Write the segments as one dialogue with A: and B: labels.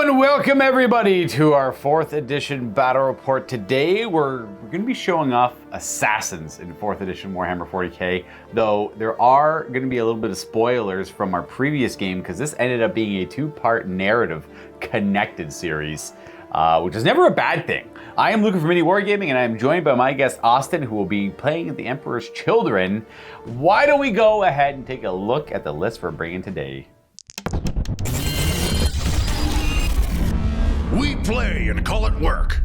A: And welcome everybody to our 4th edition battle report. Today we're going to be showing off assassins in 4th edition Warhammer 40k, though there are going to be a little bit of spoilers from our previous game because this ended up being a 2-part narrative connected series, which is never a bad thing. I am Luka from MiniWarGaming and I am joined by my guest Austin, who will be playing the Emperor's Children. Why don't we go ahead and take a look at the list we're bringing today.
B: We play and call it work.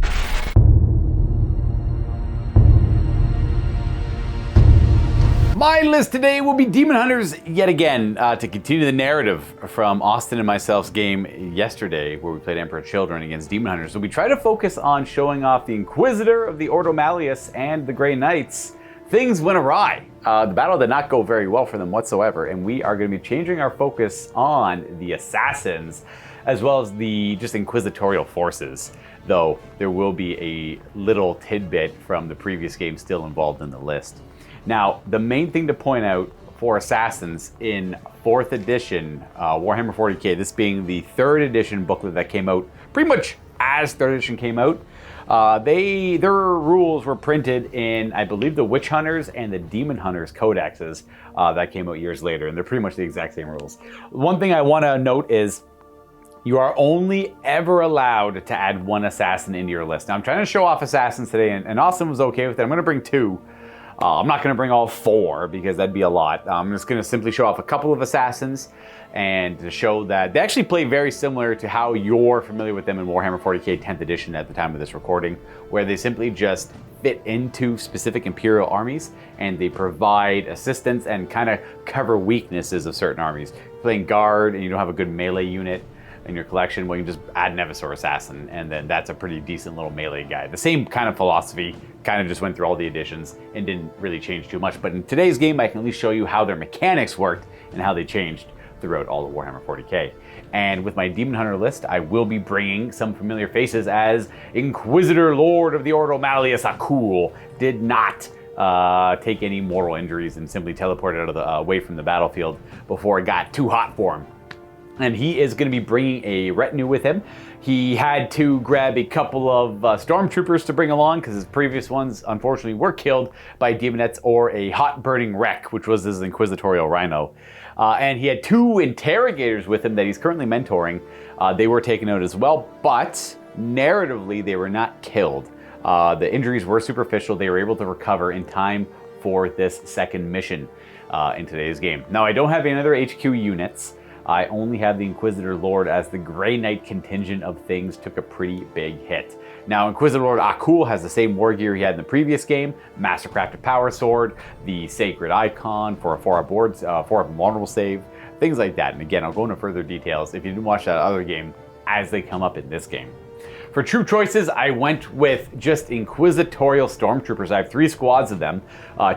A: My list today will be Demon Hunters yet again, to continue the narrative from Austin and myself's game yesterday, where we played Emperor Children against Demon Hunters. So we try to focus on showing off the Inquisitor of the Ordo Malleus and the Grey Knights. Things went awry. The battle did not go very well for them whatsoever, and we are going to be changing our focus on the assassins, as well as the just inquisitorial forces, though there will be a little tidbit from the previous game still involved in the list. Now, the main thing to point out for assassins in 4th edition Warhammer 40k, this being the 3rd edition booklet that came out pretty much as 3rd edition came out, their rules were printed in, I believe, the Witch Hunters and the Demon Hunters codexes that came out years later, and they're pretty much the exact same rules. One thing I want to note is you are only ever allowed to add 1 assassin into your list. Now, I'm trying to show off assassins today, and Austin was okay with it. I'm going to bring 2. I'm not going to bring all 4 because that'd be a lot. I'm just going to simply show off a couple of assassins and to show that they actually play very similar to how you're familiar with them in Warhammer 40k 10th edition at the time of this recording, where they simply just fit into specific Imperial armies and they provide assistance and kind of cover weaknesses of certain armies. Playing guard and you don't have a good melee unit in your collection, well, you can just add an Eversor assassin, and then that's a pretty decent little melee guy. The same kind of philosophy, kind of just went through all the editions and didn't really change too much. But in today's game, I can at least show you how their mechanics worked and how they changed throughout all of Warhammer 40k. And with my Demon Hunter list, I will be bringing some familiar faces, as Inquisitor Lord of the Ordo Malleus Akul did not take any mortal injuries and simply teleported out of the away from the battlefield before it got too hot for him. And he is going to be bringing a retinue with him. He had to grab a couple of stormtroopers to bring along because his previous ones, unfortunately, were killed by demonettes or a hot burning wreck, which was his inquisitorial rhino. And he had 2 interrogators with him that he's currently mentoring. They were taken out as well, but narratively, they were not killed. The injuries were superficial. They were able to recover in time for this second mission in today's game. Now, I don't have any other HQ units. I only have the Inquisitor Lord, as the Grey Knight contingent of things took a pretty big hit. Now, Inquisitor Lord Akul has the same war gear he had in the previous game: Mastercrafted Power Sword, the Sacred Icon for a 4-up invulnerable save, things like that. And again, I'll go into further details if you didn't watch that other game as they come up in this game. For true choices, I went with just inquisitorial stormtroopers. I have 3 squads of them.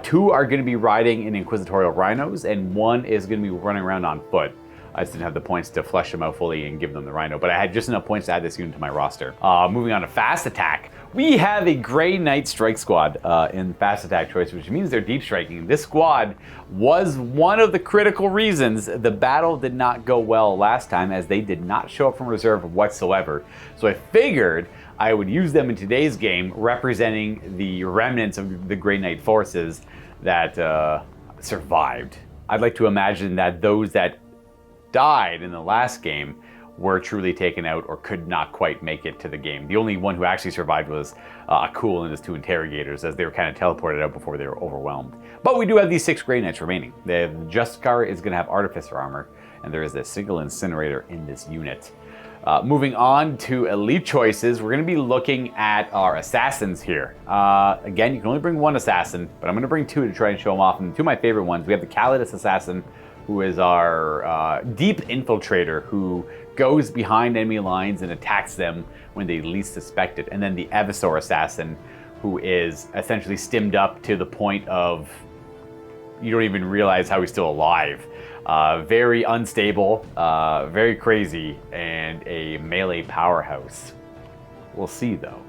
A: 2 are going to be riding in inquisitorial rhinos, and 1 is going to be running around on foot. I just didn't have the points to flesh them out fully and give them the rhino, but I had just enough points to add this unit to my roster. Moving on to fast attack, we have a Grey Knight strike squad in fast attack choice, which means they're deep striking. This squad was one of the critical reasons the battle did not go well last time, as they did not show up from reserve whatsoever. So I figured I would use them in today's game, representing the remnants of the Grey Knight forces that survived. I'd like to imagine that those that died in the last game were truly taken out or could not quite make it to the game. The only one who actually survived was Akul and his 2 interrogators, as they were kind of teleported out before they were overwhelmed. But we do have these 6 Grey Knights remaining. The Justicar is going to have Artificer armor, and there is a single incinerator in this unit. Moving on to elite choices, we're going to be looking at our assassins here. Again, you can only bring 1 assassin, but I'm going to bring 2 to try and show them off. And 2 of my favorite ones, we have the Callidus assassin, who is our deep infiltrator, who goes behind enemy lines and attacks them when they least suspect it. And then the Eversor assassin, who is essentially stimmed up to the point of you don't even realize how he's still alive. Very unstable, very crazy, and a melee powerhouse. We'll see though.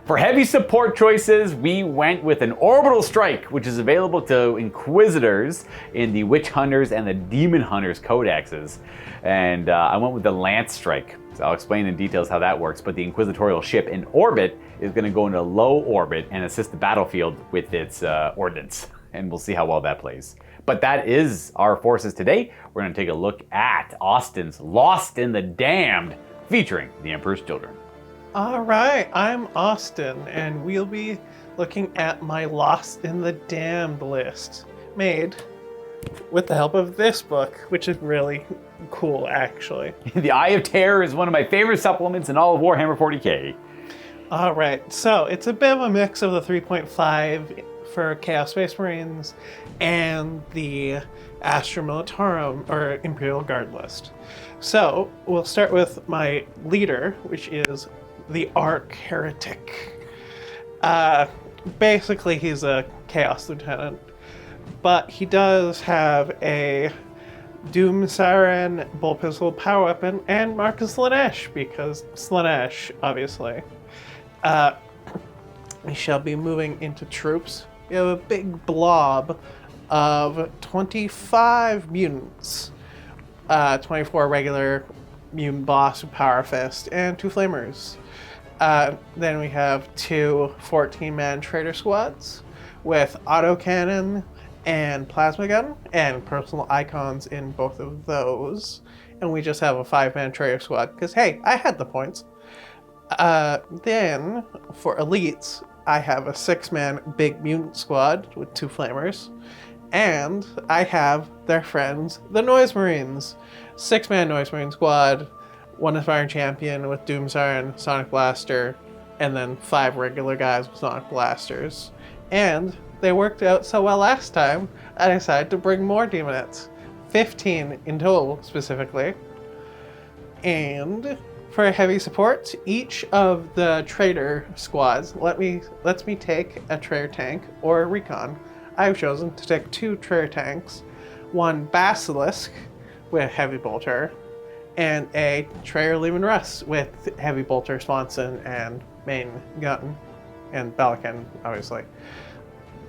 A: For heavy support choices, we went with an orbital strike, which is available to Inquisitors in the Witch Hunters and the Demon Hunters codexes. And I went with the Lance strike. So I'll explain in details how that works, but the Inquisitorial ship in orbit is going to go into low orbit and assist the battlefield with its ordnance. And we'll see how well that plays. But that is our forces today. We're going to take a look at Austin's Lost in the Damned, featuring the Emperor's Children.
C: All right, I'm Austin, and we'll be looking at my Lost in the Damned list, made with the help of this book, which is really cool, actually.
A: The Eye of Terror is one of my favorite supplements in all of Warhammer 40k.
C: All right, so it's a bit of a mix of the 3.5 for Chaos Space Marines and the Astra Militarum, or Imperial Guard list. So we'll start with my leader, which is the Arc Heretic. Basically, he's a Chaos Lieutenant, but he does have a Doom Siren, Bolt Pistol, Power Weapon, and Marcus Slaanesh, because Slaanesh, obviously. We shall be moving into troops. We have a big blob of 25 mutants, 24 regular mutant boss with Power Fist, and 2 flamers. Then we have 2 14-man traitor squads with autocannon and plasma gun, and personal icons in both of those. And we just have a 5-man traitor squad, because hey, I had the points. Then, for elites, I have a 6-man big mutant squad with 2 flamers. And I have their friends, the Noise Marines. 6-man Noise Marine squad, 1 aspiring champion with Doom Siren, Sonic Blaster, and then 5 regular guys with Sonic Blasters. And they worked out so well last time, I decided to bring more Demonettes. 15 in total, specifically. And for heavy support, each of the traitor squads lets me take a traitor tank or a recon. I've chosen to take 2 traitor tanks, 1 Basilisk with heavy bolter, and a traitor Lehman Russ with heavy bolter Swanson and main gun, and Balakan, obviously.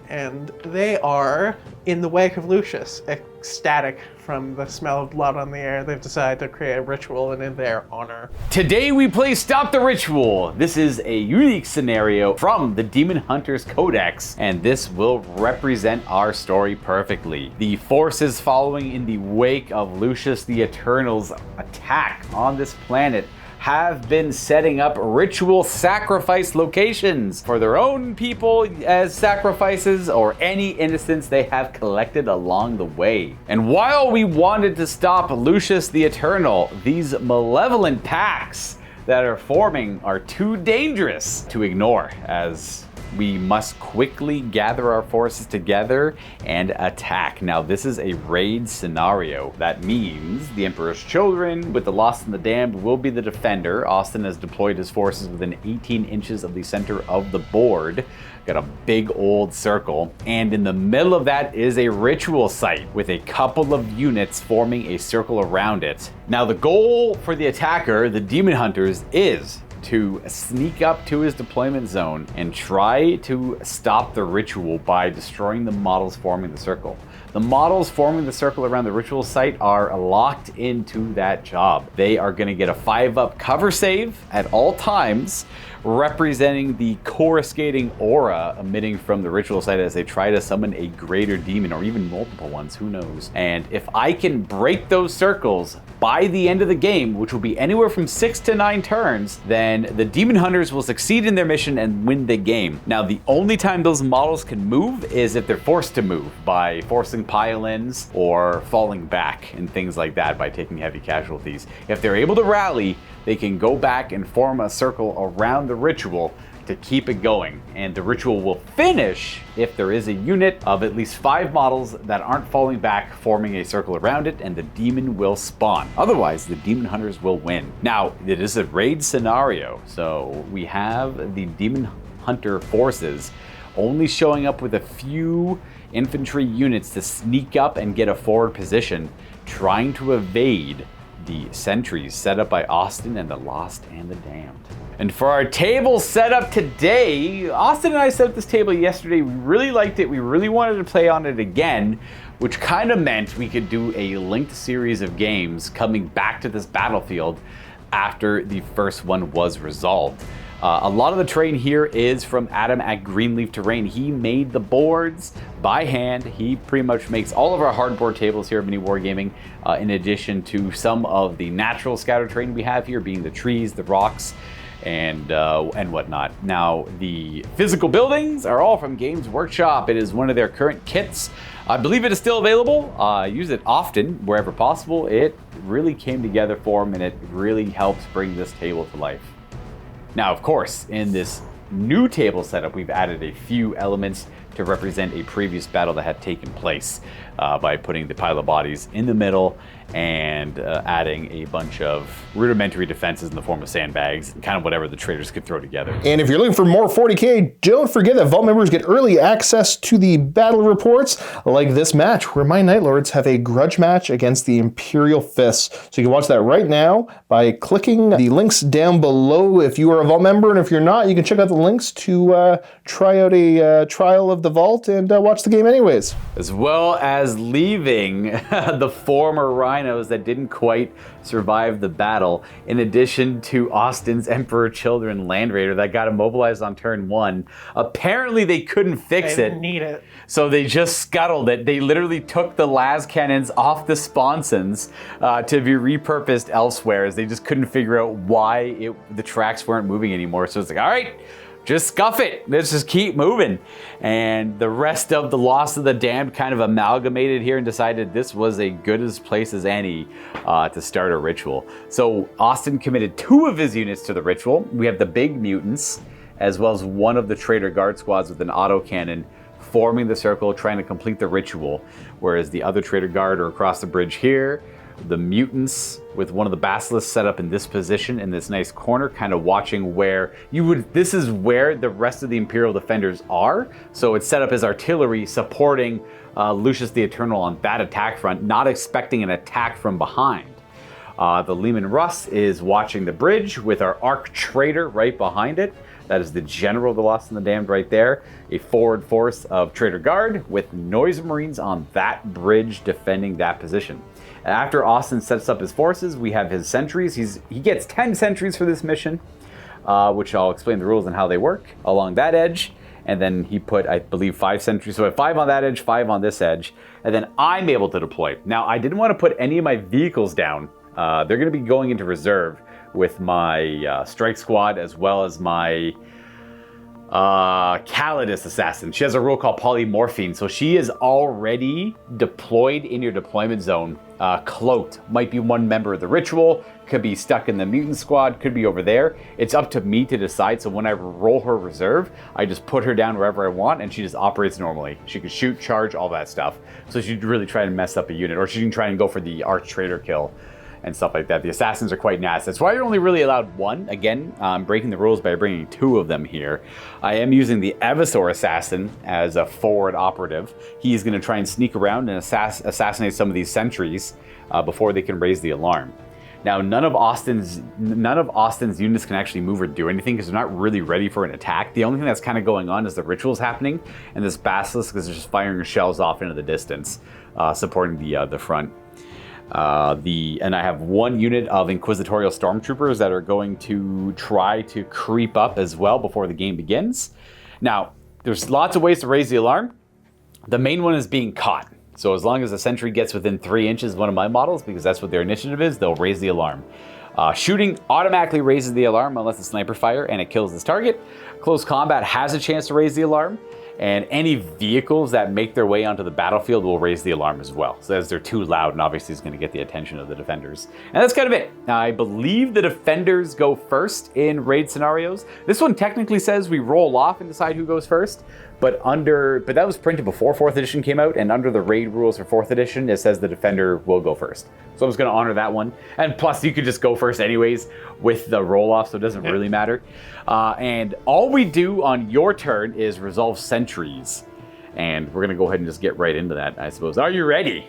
C: And they are, in the wake of Lucius, ecstatic from the smell of blood on the air. They've decided to create a ritual in their honor.
A: Today we play Stop the Ritual. This is a unique scenario from the Demon Hunters Codex, and this will represent our story perfectly. The forces following in the wake of Lucius the Eternal's attack on this planet have been setting up ritual sacrifice locations for their own people as sacrifices, or any innocents they have collected along the way. And while we wanted to stop Lucius the Eternal, these malevolent pacts that are forming are too dangerous to ignore, as we must quickly gather our forces together and attack. Now, this is a raid scenario. That means the Emperor's Children with the Lost and the Damned will be the defender. Austin has deployed his forces within 18 inches of the center of the board. Got a big old circle, and in the middle of that is a ritual site with a couple of units forming a circle around it. Now, the goal for the attacker, the Demon Hunters, is to sneak up to his deployment zone and try to stop the ritual by destroying the models forming the circle. The models forming the circle around the ritual site are locked into that job. They are going to get a 5-up cover save at all times, representing the coruscating aura emitting from the ritual site as they try to summon a greater demon, or even multiple ones, who knows. And if I can break those circles by the end of the game, which will be anywhere from 6 to 9 turns, then the Demon Hunters will succeed in their mission and win the game. Now, the only time those models can move is if they're forced to move by forcing pile-ins or falling back and things like that by taking heavy casualties. If they're able to rally, they can go back and form a circle around the ritual to keep it going. And the ritual will finish if there is a unit of at least 5 models that aren't falling back, forming a circle around it, and the demon will spawn. Otherwise, the Demon Hunters will win. Now, it is a raid scenario, so we have the Demon Hunter forces only showing up with a few infantry units to sneak up and get a forward position, trying to evade the sentries set up by Austin and the Lost and the Damned. And for our table setup today, Austin and I set up this table yesterday. We really liked it. We really wanted to play on it again, which kind of meant we could do a linked series of games coming back to this battlefield after the first one was resolved. A lot of the terrain here is from Adam at Greenleaf Terrain. He made the boards by hand. He pretty much makes all of our hardboard tables here at MiniWarGaming, in addition to some of the natural scatter terrain we have here, being the trees, the rocks, and whatnot. Now, the physical buildings are all from Games Workshop. It is one of their current kits. I believe it is still available. I use it often, wherever possible. It really came together for them, and it really helps bring this table to life. Now, of course, in this new table setup, we've added a few elements to represent a previous battle that had taken place by putting the pile of bodies in the middle and adding a bunch of rudimentary defenses in the form of sandbags and kind of whatever the traders could throw together.
D: And if you're looking for more 40k, don't forget that Vault members get early access to the battle reports, like this match where my Night Lords have a grudge match against the Imperial Fists. So you can watch that right now by clicking the links down below if you are a Vault member, and if you're not, you can check out the links to try out a trial of the Vault and watch the game anyways.
A: As well as leaving the former rhinos that didn't quite survive the battle, in addition to Austin's Emperor Children Land Raider that got immobilized on turn 1. Apparently they couldn't fix
C: They
A: it.
C: didn't need it.
A: So they just scuttled it. They literally took the las cannons off the sponsons to be repurposed elsewhere, as they just couldn't figure out why the tracks weren't moving anymore. So it's like, all right, just scuff it. Let's just keep moving. And the rest of the Lost of the Damned kind of amalgamated here and decided this was a good as place as any to start a ritual. So Austin committed 2 of his units to the ritual. We have the big mutants, as well as one of the Trader Guard squads with an autocannon forming the circle, trying to complete the ritual, whereas the other Trader Guard are across the bridge here. The mutants with one of the basilisks set up in this position in this nice corner, kind of watching where this is where the rest of the Imperial defenders are. So it's set up as artillery supporting Lucius the Eternal on that attack front, not expecting an attack from behind. The Leman Russ is watching the bridge with our Arc Trader right behind it. That is the General of the Lost and the Damned right there. A forward force of Trader Guard with Noise Marines on that bridge defending that position. After Austin sets up his forces, we have his sentries. He gets 10 sentries for this mission, which I'll explain the rules and how they work along that edge. And then he put, I believe, 5 sentries. So I have 5 on that edge, 5 on this edge. And then I'm able to deploy. Now, I didn't want to put any of my vehicles down. They're going to be going into reserve with my strike squad, as well as my Callidus assassin. She has a rule called polymorphine, so she is already deployed in your deployment zone. Cloaked, might be one member of the ritual, could be stuck in the mutant squad, could be over there. It's up to me to decide, so when I roll her reserve, I just put her down wherever I want, and she just operates normally. She can shoot, charge, all that stuff. So she'd really try and mess up a unit, or she can try and go for the Arch Trader kill and stuff like that. The assassins are quite nasty. That's why you're only really allowed 1. Again, I'm breaking the rules by bringing 2 of them here. I am using the Eversor assassin as a forward operative. He's going to try and sneak around and assassinate some of these sentries before they can raise the alarm. Now, none of Austin's units can actually move or do anything because they're not really ready for an attack. The only thing that's kind of going on is the ritual's happening, and this basilisk is just firing shells off into the distance, supporting the front. And I have 1 unit of Inquisitorial stormtroopers that are going to try to creep up as well before the game begins. Now, there's lots of ways to raise the alarm. The main one is being caught. So as long as the sentry gets within 3 inches of one of my models, because that's what their initiative is, they'll raise the alarm. Shooting automatically raises the alarm unless it's sniper fire and it kills this target. Close combat has a chance to raise the alarm. And any vehicles that make their way onto the battlefield will raise the alarm as well. So as they're too loud, and obviously it's going to get the attention of the defenders. And that's kind of it. I believe the defenders go first in raid scenarios. This one technically says we roll off and decide who goes first. But that was printed before 4th edition came out, and under the raid rules for 4th edition, it says the defender will go first. So I'm just going to honor that one. And plus, you could just go first anyways with the roll-off, so it doesn't really matter. And all we do on your turn is resolve sentries. And we're going to go ahead and just get right into that, I suppose. Are you ready?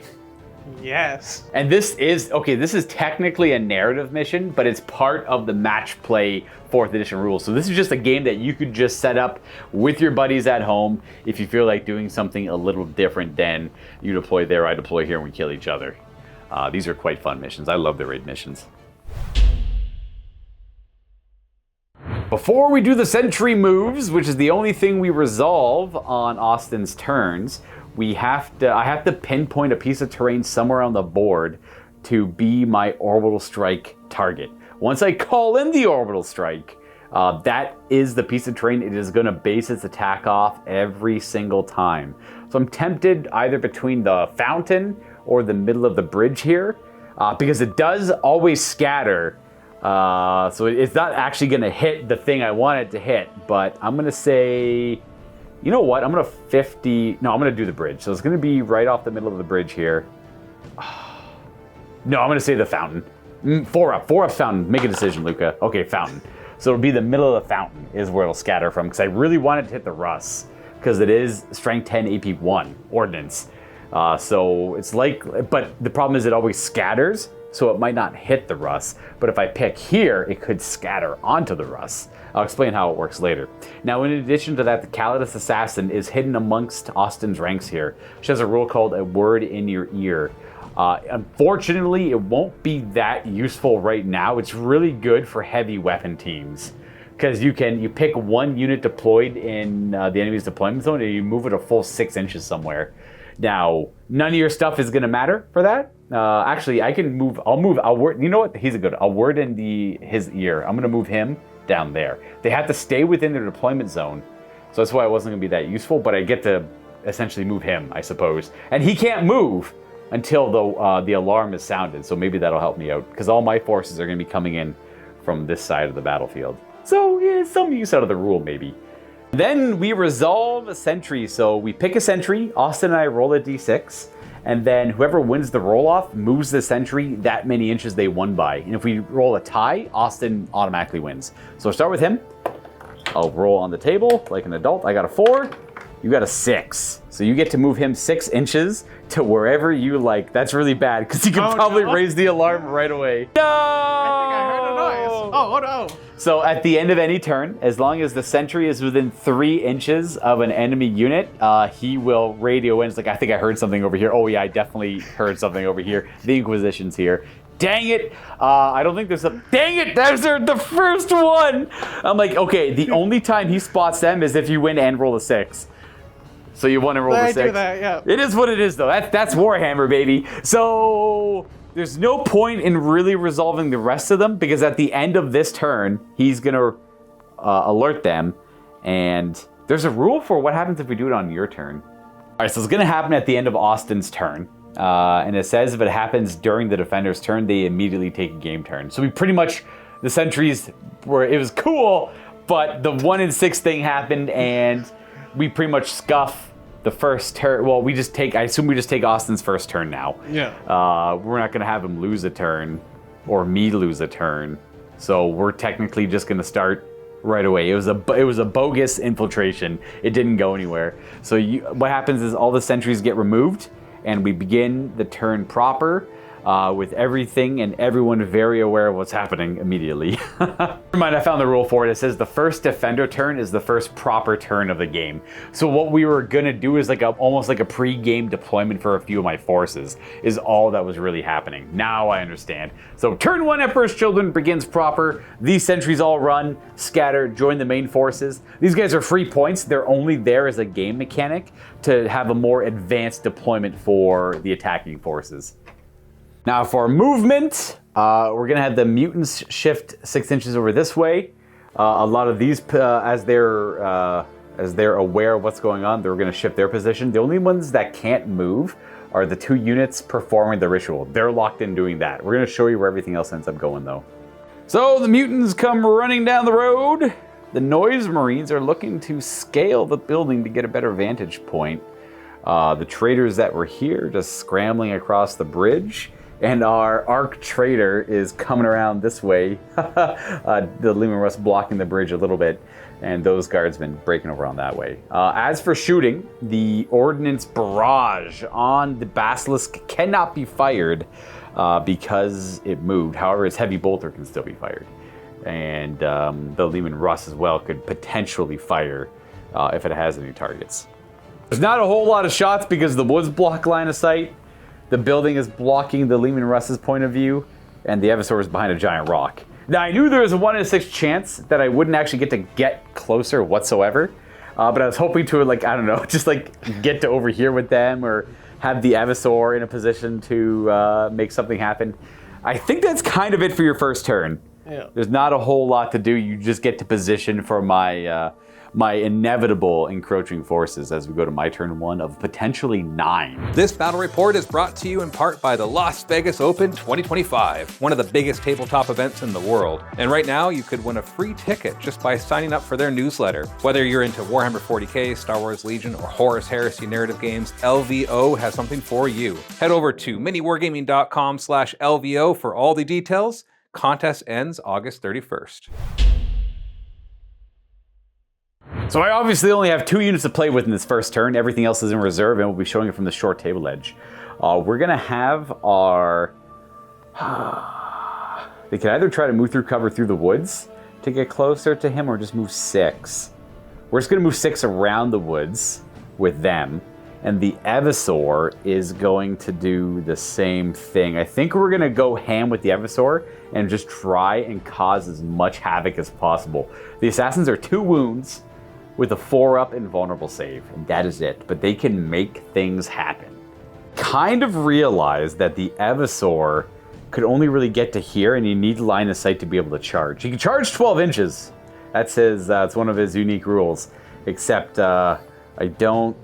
C: Yes.
A: And this is technically a narrative mission, but it's part of the match play 4th edition rules. So this is just a game that you could just set up with your buddies at home if you feel like doing something a little different than you deploy there, I deploy here, and we kill each other. These are quite fun missions. I love the raid missions. Before we do the sentry moves, which is the only thing we resolve on Austin's turns, I have to pinpoint a piece of terrain somewhere on the board to be my orbital strike target. Once I call in the orbital strike, that is the piece of terrain it is going to base its attack off every single time. So I'm tempted either between the fountain or the middle of the bridge here, because it does always scatter. So it's not actually going to hit the thing I want it to hit, but I'm going to say, you know what? I'm going to do the bridge. So it's going to be right off the middle of the bridge here. No, I'm going to say the fountain. 4 up fountain. Make a decision, Luka. Okay, fountain. So it'll be the middle of the fountain is where it'll scatter from, because I really wanted to hit the Russ, because it is strength 10 AP 1 ordnance. So it's like, but the problem is it always scatters, so it might not hit the Russ. But if I pick here, it could scatter onto the Russ. I'll explain how it works later. Now, in addition to that, the Callidus Assassin is hidden amongst Austin's ranks here. She has a rule called a word in your ear. Unfortunately, it won't be that useful right now. It's really good for heavy weapon teams, because you pick one unit deployed in the enemy's deployment zone and you move it a full 6 inches somewhere. Now, none of your stuff is going to matter for that. Actually, I'll word, you know what? He's a good, I'll word in his ear. I'm going to move him down there. They have to stay within their deployment zone. So that's why it wasn't going to be that useful, but I get to essentially move him, I suppose. And he can't move until the alarm is sounded. So maybe that'll help me out, because all my forces are going to be coming in from this side of the battlefield. So yeah, some use out of the rule maybe. Then we resolve a sentry. So we pick a sentry, Austin and I roll a d6, and then whoever wins the roll-off moves the sentry that many inches they won by. And if we roll a tie, Austin automatically wins. So I'll start with him. I'll roll on the table like an adult. I got a 4. You got a 6. So you get to move him 6 inches to wherever you like. That's really bad, because you can probably raise the alarm right away. No!
C: I think I heard a noise. Oh no.
A: So at the end of any turn, as long as the sentry is within 3 inches of an enemy unit, he will radio in. It's like, I think I heard something over here. Oh yeah, I definitely heard something over here. The Inquisition's here. Dang it! I don't think there's a... Dang it! That's the first one! I'm like, okay, the only time he spots them is if you win and roll a 6. So you want to roll the 6.
C: I do that, yeah.
A: It is what it is, though. That's Warhammer, baby. So there's no point in really resolving the rest of them, because at the end of this turn, he's going to alert them. And there's a rule for what happens if we do it on your turn. All right, so it's going to happen at the end of Austin's turn. And it says if it happens during the defender's turn, they immediately take a game turn. So we pretty much, the sentries were, it was cool, but the 1 in 6 thing happened, and we pretty much scuff the first turn. Well, I assume we just take Austin's first turn now.
C: Yeah.
A: We're not going to have him lose a turn or me lose a turn. So we're technically just going to start right away. It was a bogus infiltration. It didn't go anywhere. So what happens is all the sentries get removed, and we begin the turn proper. With everything and everyone very aware of what's happening immediately. Never mind, I found the rule for it. It says the first defender turn is the first proper turn of the game. So what we were gonna do is almost like a pre-game deployment for a few of my forces is all that was really happening. Now I understand. So turn 1 Emperor's Children begins proper. These sentries all run, scatter, join the main forces. These guys are free points. They're only there as a game mechanic to have a more advanced deployment for the attacking forces. Now for movement, we're going to have the mutants shift 6 inches over this way. A lot of these, as they're aware of what's going on, they're going to shift their position. The only ones that can't move are the 2 units performing the ritual. They're locked in doing that. We're going to show you where everything else ends up going, though. So the mutants come running down the road. The Noise Marines are looking to scale the building to get a better vantage point. The traders that were here just scrambling across the bridge. And our Arc Trader is coming around this way. The Leman Russ blocking the bridge a little bit, and those guardsmen breaking over on that way. As for shooting, the ordnance barrage on the Basilisk cannot be fired because it moved. However, its heavy bolter can still be fired. And the Leman Russ as well could potentially fire if it has any targets. There's not a whole lot of shots because the woods block line of sight. The building is blocking the Leman Russ's point of view, and the Eversor is behind a giant rock. Now, I knew there was a 1 in 6 chance that I wouldn't actually get closer whatsoever, but I was hoping to, like, I don't know, just like get to over here with them or have the Eversor in a position to make something happen. I think that's kind of it for your first turn.
C: Yeah.
A: There's not a whole lot to do. You just get to position for my my inevitable encroaching forces as we go to my turn 1 of potentially 9.
E: This battle report is brought to you in part by the Las Vegas Open 2025, one of the biggest tabletop events in the world. And right now, you could win a free ticket just by signing up for their newsletter. Whether you're into Warhammer 40k, Star Wars Legion, or Horus Heresy narrative games, LVO has something for you. Head over to miniwargaming.com/LVO for all the details. Contest ends August 31st.
A: So I obviously only have 2 units to play with in this first turn. Everything else is in reserve, and we'll be showing it from the short table edge. We're going to have our... They could either try to move through cover through the woods to get closer to him, or just move 6. We're just going to move 6 around the woods with them, and the Eversor is going to do the same thing. I think we're going to go ham with the Eversor and just try and cause as much havoc as possible. The assassins are 2 wounds with a 4-up invulnerable save, and that is it. But they can make things happen. Kind of realized that the Eversor could only really get to here, and you need line of sight to be able to charge. He can charge 12 inches. That's his. It's one of his unique rules. Except I don't.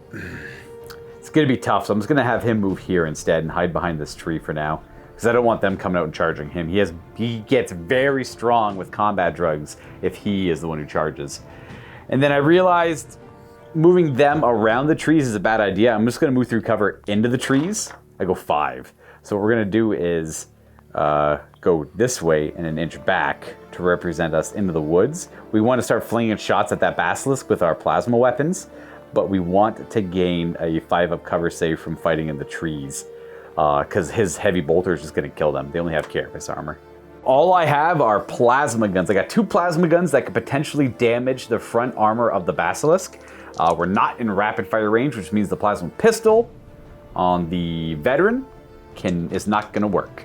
A: It's gonna be tough, so I'm just gonna have him move here instead and hide behind this tree for now, because I don't want them coming out and charging him. He gets very strong with combat drugs if he is the one who charges. And then I realized moving them around the trees is a bad idea. I'm just going to move through cover into the trees. I go 5. So what we're going to do is go this way and an inch back to represent us into the woods. We want to start flinging shots at that basilisk with our plasma weapons, but we want to gain a 5-up cover save from fighting in the trees, because his heavy bolter is just going to kill them. They only have carapace armor. All I have are plasma guns. I got 2 plasma guns that could potentially damage the front armor of the basilisk. We're not in rapid fire range, which means the plasma pistol on the veteran is not going to work.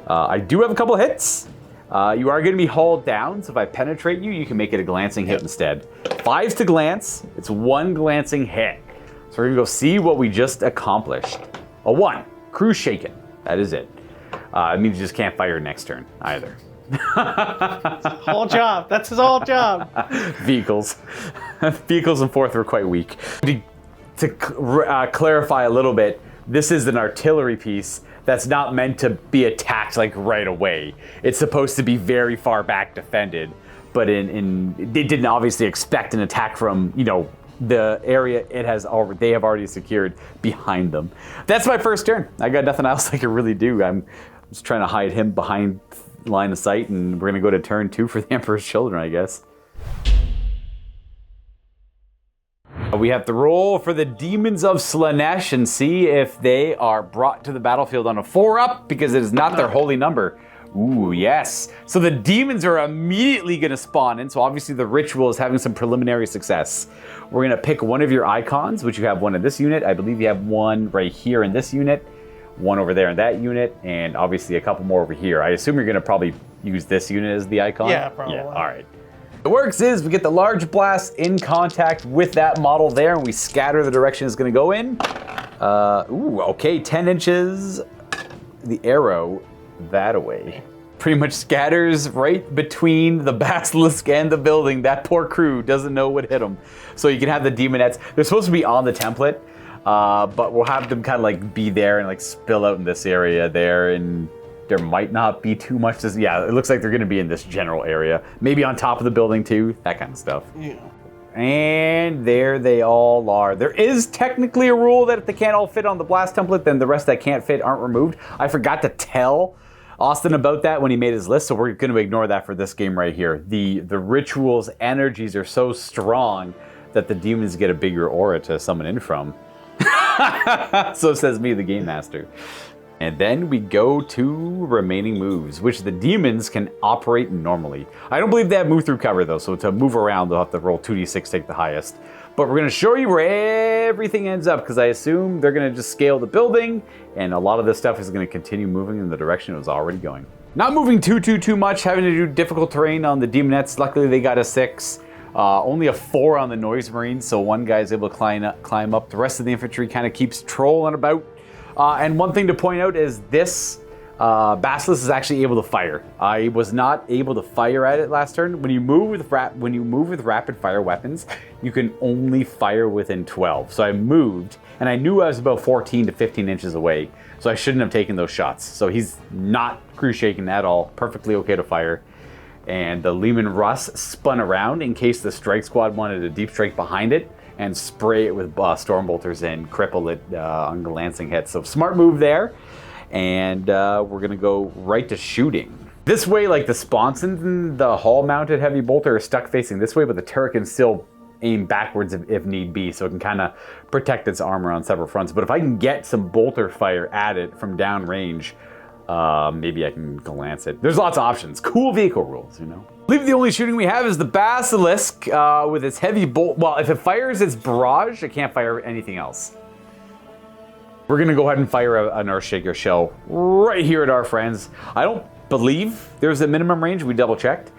A: I do have a couple hits. You are going to be hauled down, so if I penetrate you, you can make it a glancing hit instead. 5's to glance. It's 1 glancing hit. So we're going to go see what we just accomplished. A 1. Crew shaken. That is it. It means you just can't fire next turn either.
C: Whole job. That's his whole job.
A: Vehicles. Vehicles and 4th were quite weak. To clarify a little bit, this is an artillery piece that's not meant to be attacked like right away. It's supposed to be very far back defended, but they didn't obviously expect an attack from, the area they have already secured behind them. That's my first turn. I got nothing else I can really do. I'm just trying to hide him behind line of sight, and we're gonna go to turn 2 for the Emperor's Children, I guess. We have to roll for the Demons of Slaanesh and see if they are brought to the battlefield on a 4-up, because it is not their holy number. Ooh, yes. So the demons are immediately going to spawn in, so obviously the ritual is having some preliminary success. We're going to pick one of your icons, which you have one in this unit. I believe you have one right here in this unit, one over there in that unit, and obviously a couple more over here. I assume you're going to probably use this unit as the icon?
C: Yeah, probably.
A: Yeah, all right. It works is we get the large blast in contact with that model there, and we scatter the direction it's going to go in. Ooh, okay, 10 inches. The arrow that away. Pretty much scatters right between the basilisk and the building. That poor crew doesn't know what hit them. So you can have the demonettes. They're supposed to be on the template, but we'll have them kind of like be there and like spill out in this area there, and there might not be too much. Yeah, it looks like they're going to be in this general area. Maybe on top of the building too, that kind of stuff.
C: Yeah.
A: And there they all are. There is technically a rule that if they can't all fit on the blast template, then the rest that can't fit aren't removed. I forgot to tell Austin about that when he made his list, so we're going to ignore that for this game right here. The ritual's energies are so strong that the demons get a bigger aura to summon in from. So says me, the game master. And then we go to remaining moves, which the demons can operate normally. I don't believe they have move through cover though, so to move around they'll have to roll 2d6, take the highest. But we're going to show you where everything ends up, because I assume they're going to just scale the building, and a lot of this stuff is going to continue moving in the direction it was already going. Not moving too much, having to do difficult terrain on the demonettes. Luckily they got a 6. Only a 4 on the noise marines, so one guy's able to climb up. The rest of the infantry kind of keeps trolling about. And one thing to point out is this Basilisk is actually able to fire. I was not able to fire at it last turn. When you move with rapid fire weapons, you can only fire within 12. So I moved, and I knew I was about 14 to 15 inches away, so I shouldn't have taken those shots. So he's not crew shaking at all. Perfectly okay to fire. And the Lehman Russ spun around in case the strike squad wanted a deep strike behind it, and spray it with stormbolters and cripple it on the lancing hit. So smart move there. And we're gonna go right to shooting. This way, like the sponsons and the hull-mounted heavy bolter are stuck facing this way, but the turret can still aim backwards if need be, so it can kind of protect its armor on several fronts. But if I can get some bolter fire at it from downrange, maybe I can glance it. There's lots of options. Cool vehicle rules, you know. I believe the only shooting we have is the Basilisk with its heavy bolt. Well, if it fires its barrage, it can't fire anything else. We're gonna go ahead and fire an Earthshaker shell right here at our friends. I don't believe there's a minimum range, we double checked.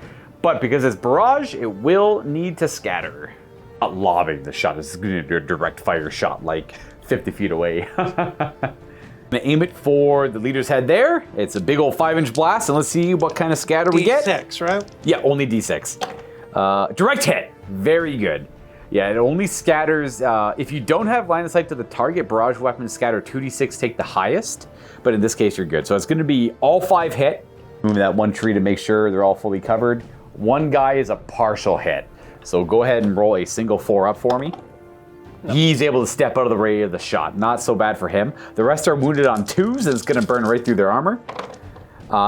A: But because it's barrage, it will need to scatter. Not lobbing the shot, it's gonna do a direct fire shot like 50 feet away. Gonna aim it for the leader's head there. It's a big old 5-inch blast, and let's see what kind of scatter we get.
C: D6, right?
A: Yeah, only D6. Direct hit, very good. Yeah, it only scatters, if you don't have line of sight to the target, barrage weapons scatter 2d6, take the highest, but in this case you're good. So it's gonna be all 5 hit. Move that one tree to make sure they're all fully covered. One guy is a partial hit. So go ahead and roll a single 4 up for me. He's able to step out of the ray of the shot. Not so bad for him. The rest are wounded on 2s, and it's gonna burn right through their armor.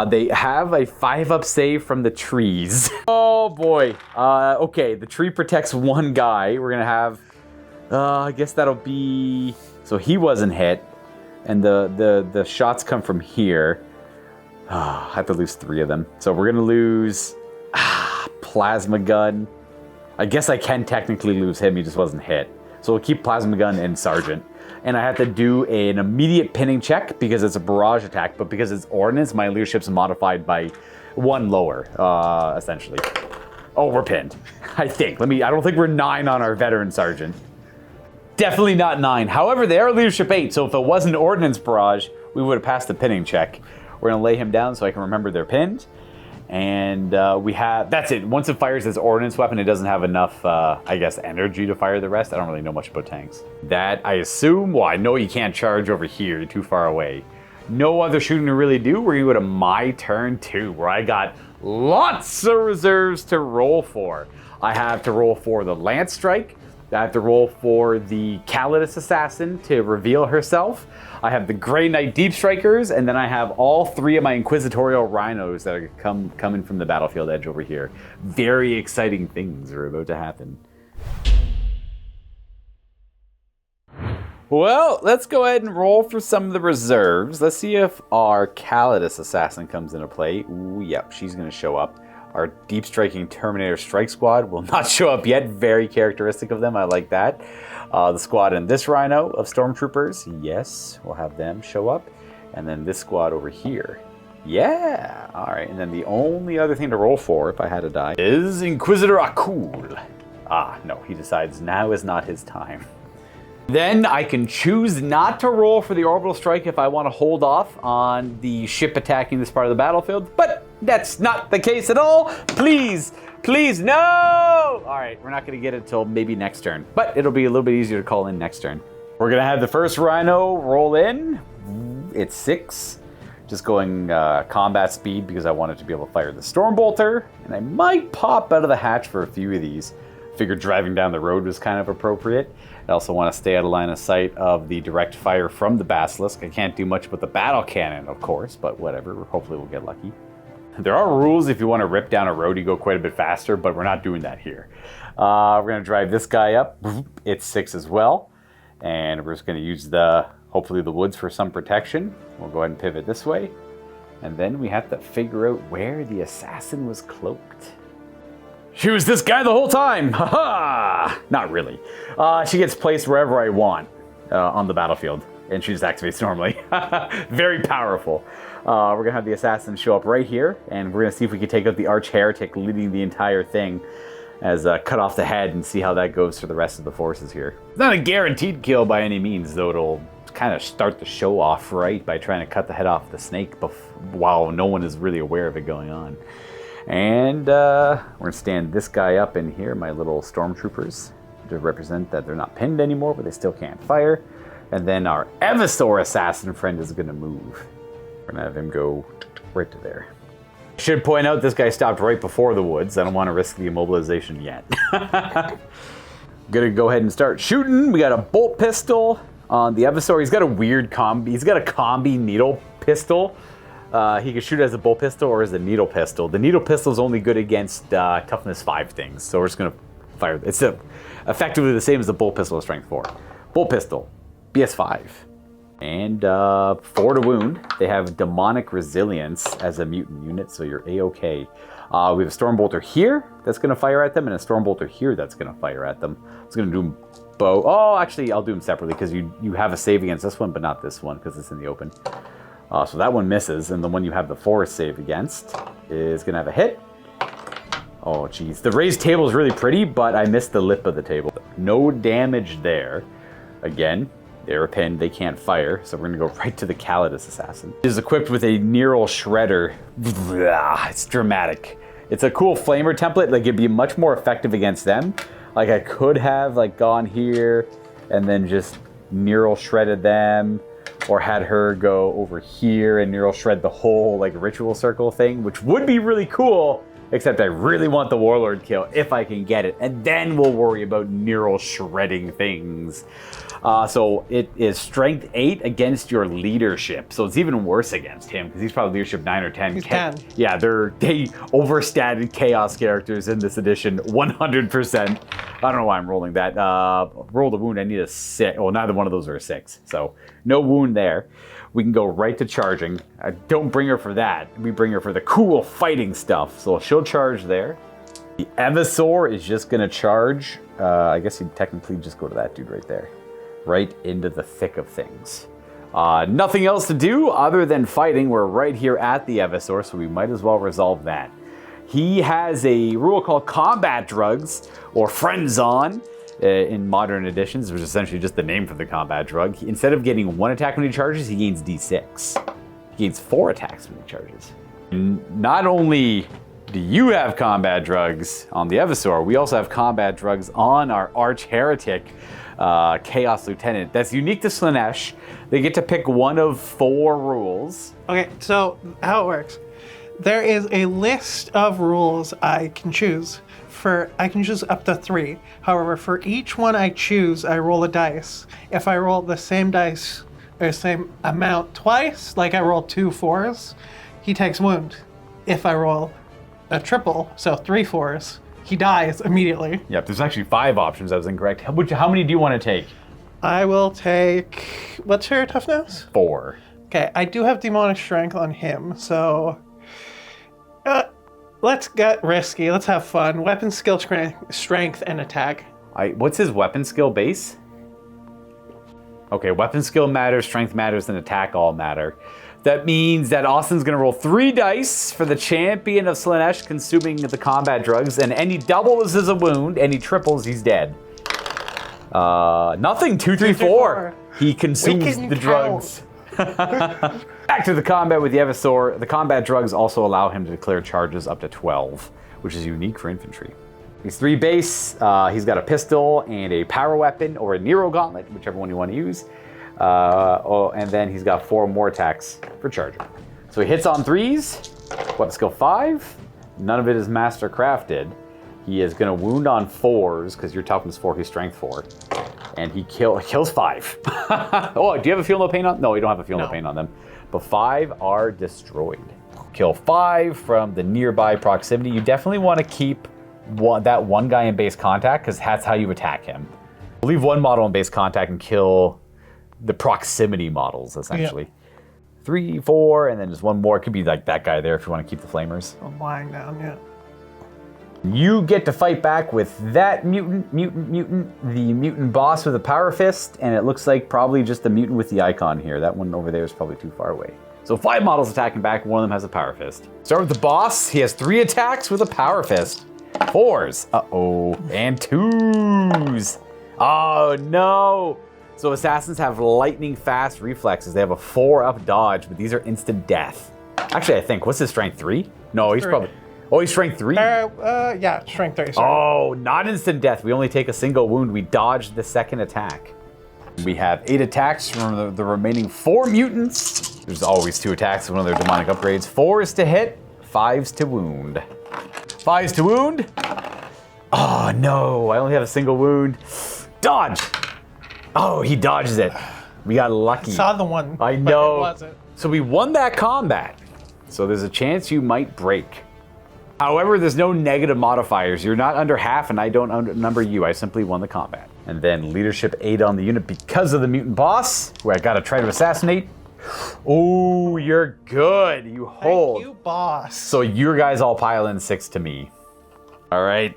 A: They have a 5-up save from the trees. Oh boy. Okay, the tree protects one guy. We're gonna have, I guess that'll be, so he wasn't hit, and the shots come from here. I have to lose 3 of them. So we're gonna lose plasma gun. I guess I can technically lose him, he just wasn't hit. So we'll keep plasma gun and sergeant. And I have to do an immediate pinning check because it's a barrage attack, but because it's ordnance, my leadership's modified by 1 lower, essentially. Oh, we're pinned, I think. I don't think we're 9 on our veteran sergeant. Definitely not 9. However, they are leadership 8, so if it wasn't ordnance barrage, we would have passed the pinning check. We're gonna lay him down so I can remember they're pinned. And we have, that's it. Once it fires its ordnance weapon, it doesn't have enough, I guess, energy to fire the rest. I don't really know much about tanks. That, I assume, well, I know you can't charge over here, you're too far away. No other shooting to really do. We're gonna go to my turn 2, where I got lots of reserves to roll for. I have to roll for the Lance Strike. I have to roll for the Callidus Assassin to reveal herself. I have the Grey Knight Deep Strikers, and then I have all 3 of my Inquisitorial Rhinos that are coming from the battlefield edge over here. Very exciting things are about to happen. Well, let's go ahead and roll for some of the reserves. Let's see if our Callidus Assassin comes into play. Ooh, yep, she's going to show up. Our deep striking Terminator Strike Squad will not show up yet. Very characteristic of them. I like that. The squad in this Rhino of Stormtroopers, yes, we'll have them show up. And then this squad over here. Yeah, all right. And then the only other thing to roll for, if I had to die, is Inquisitor Akul. Ah, no, he decides now is not his time. Then I can choose not to roll for the orbital strike if I want to hold off on the ship attacking this part of the battlefield, but that's not the case at all. Please, please, no! All right, we're not going to get it till maybe next turn, but it'll be a little bit easier to call in next turn. We're going to have the first Rhino roll in. It's 6. Just going combat speed because I wanted to be able to fire the Stormbolter, and I might pop out of the hatch for a few of these. figured driving down the road was kind of appropriate. I also want to stay out of line of sight of the direct fire from the Basilisk. I can't do much with the battle cannon, of course, but whatever. Hopefully we'll get lucky. There are rules if you want to rip down a road, you go quite a bit faster, but we're not doing that here. We're going to drive this guy up. It's 6 as well. And we're just going to use hopefully the woods for some protection. We'll go ahead and pivot this way. And then we have to figure out where the assassin was cloaked. She was this guy the whole time. Ha-ha! Not really. She gets placed wherever I want on the battlefield. And she just activates normally. Very powerful. We're going to have the assassin show up right here. And we're going to see if we can take out the arch heretic leading the entire thing. As cut off the head and see how that goes for the rest of the forces here. It's not a guaranteed kill by any means, though it'll kind of start the show off right by trying to cut the head off the snake while no one is really aware of it going on. And we're going to stand this guy up in here, my little stormtroopers, to represent that they're not pinned anymore, but they still can't fire. And then our Eversor assassin friend is going to move. We're going to have him go right to there. Should point out this guy stopped right before the woods. I don't want to risk the immobilization yet. Gonna go ahead and start shooting. We got a bolt pistol on the Eversor. He's got a weird combi. He's got a combi needle pistol. He can shoot as a bolt pistol or as a needle pistol. The needle pistol is only good against toughness 5 things. So we're just gonna fire. It's effectively the same as the bolt pistol of strength 4. Bolt pistol, BS 5. And 4 to wound. They have demonic resilience as a mutant unit, so you're A-okay. We have a Stormbolter here that's going to fire at them, and a Stormbolter here that's going to fire at them. It's going to do them both. Oh, actually, I'll do them separately, because you have a save against this one, but not this one, because it's in the open. So that one misses, and the one you have the forest save against is going to have a hit. Oh, geez. The raised table is really pretty, but I missed the lip of the table. No damage there. Again, they're pinned, they can't fire, so we're gonna go right to the Callidus assassin. It is equipped with a neural shredder. It's dramatic. It's a cool flamer template, like it'd be much more effective against them. Like I could have like gone here and then just neural shredded them, or had her go over here and neural shred the whole like ritual circle thing, which would be really cool, except I really want the warlord kill if I can get it, and then we'll worry about neural shredding things. So it is strength 8 against your leadership. So it's even worse against him because he's probably leadership 9 or 10.
C: He's 10.
A: Yeah, they overstated chaos characters in this edition 100%. I don't know why I'm rolling that. Roll the wound, I need a 6. Well, neither one of those are a 6. So no wound there. We can go right to charging. Don't bring her for that. We bring her for the cool fighting stuff. So she'll charge there. The Eversor is just going to charge. I guess you'd technically just go to that dude right there. Right into the thick of things. Nothing else to do other than fighting. We're right here at the Eversor, so we might as well resolve that. He has a rule called combat drugs, or friends on, in modern editions, which is essentially just the name for the combat drug. Instead of getting 1 attack when he charges, he gains D6. He gains 4 attacks when he charges. Not only do you have combat drugs on the Eversor, we also have combat drugs on our arch heretic, Chaos Lieutenant. That's unique to Slaanesh. They get to pick one of 4 rules.
C: Okay, so how it works. There is a list of rules I can choose. I can choose up to 3. However, for each one I choose, I roll a dice. If I roll the same dice, or same amount twice, like I roll 2 4s, he takes wound. If I roll a triple, so 3 4s, he dies immediately.
A: Yep, there's actually 5 options. I was incorrect. How many do you want to take?
C: I will take... What's your toughness?
A: 4.
C: Okay, I do have demonic strength on him, so... let's get risky. Let's have fun. Weapon skill, strength, and attack.
A: What's his weapon skill base? Okay, weapon skill matters, strength matters, and attack all matter. That means that Austin's going to roll 3 dice for the champion of Slaanesh consuming the combat drugs, and any doubles is a wound, any triples, he's dead. Nothing, 2, 3, 4. He consumes the drugs. Back to the combat with the Eversor. The combat drugs also allow him to declare charges up to 12, which is unique for infantry. He's 3 base. He's got a pistol and a power weapon or a Nero gauntlet, whichever one you want to use. And then he's got 4 more attacks for charging. So he hits on 3s. Weapon skill 5. None of it is master crafted. He is going to wound on 4s because you're toughness 4, he's strength 4. And he kills 5. Oh, do you have a feel no pain on? No, you don't have a feel no pain on them. But 5 are destroyed. Kill 5 from the nearby proximity. You definitely want to keep that one guy in base contact because that's how you attack him. Leave one model in base contact and kill the proximity models, essentially. Yep. 3, 4, and then just one more. It could be like that guy there if you want to keep the flamers.
C: I'm lying down, yeah.
A: You get to fight back with that mutant, the mutant boss with a power fist, and it looks like probably just the mutant with the icon here. That one over there is probably too far away. So 5 models attacking back, one of them has a power fist. Start with the boss. He has 3 attacks with a power fist. 4s. Uh-oh. And 2s. Oh, no. So assassins have lightning fast reflexes. They have a 4-up dodge, but these are instant death. Actually, I think, what's his strength, 3? No, he's
C: 3.
A: probably... Oh, he's strength 3?
C: Yeah, strength 3, sorry.
A: Oh, not instant death. We only take a single wound. We dodge the second attack. We have 8 attacks from the remaining 4 mutants. There's always 2 attacks, one of their demonic upgrades. 4s to hit, 5s to wound. 5s to wound. Oh, no, I only have a single wound. Dodge. Oh, he dodges it. We got lucky.
C: I saw the one,
A: I know.
C: But it wasn't.
A: So we won that combat. So there's a chance you might break. However, there's no negative modifiers. You're not under half, and I don't outnumber you. I simply won the combat. And then leadership 8 on the unit because of the mutant boss, who I gotta try to assassinate. Oh, you're good. You hold.
C: Thank you, boss.
A: So your guys all pile in 6 to me. All right.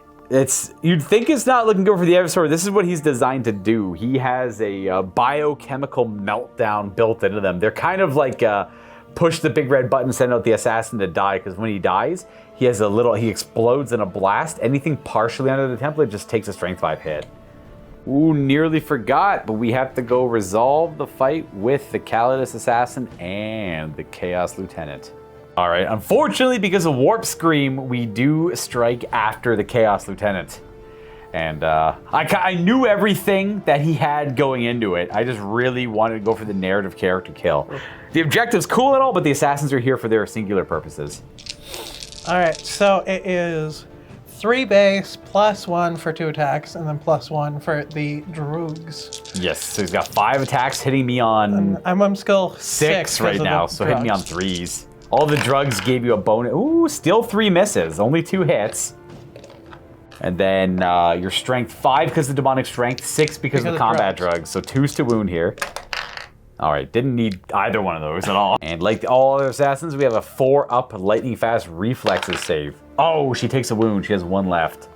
A: You'd think it's not looking good for the Eversor. This is what he's designed to do. He has a biochemical meltdown built into them. They're kind of like push the big red button, send out the assassin to die, because when he dies, he explodes in a blast. Anything partially under the template just takes a strength 5 hit. Ooh, nearly forgot, but we have to go resolve the fight with the Callidus assassin and the Chaos Lieutenant. All right, unfortunately, because of Warp Scream, we do strike after the Chaos Lieutenant. And I knew everything that he had going into it. I just really wanted to go for the narrative character kill. The objective's cool and all, but the assassins are here for their singular purposes.
C: All right, so it is 3 base, +1 for 2 attacks, and then +1 for the Droogs.
A: Yes, so he's got 5 attacks hitting me on...
C: I'm skill
A: 6 right now, so hitting me on 3s. All the drugs gave you a bonus. Ooh, still 3 misses, only 2 hits. And then your strength 5 because of demonic strength, 6 because of the combat drugs. So 2s to wound here. All right, didn't need either one of those at all. And like all other assassins, we have a 4-up lightning fast reflexes save. Oh, she takes a wound. She has 1 left.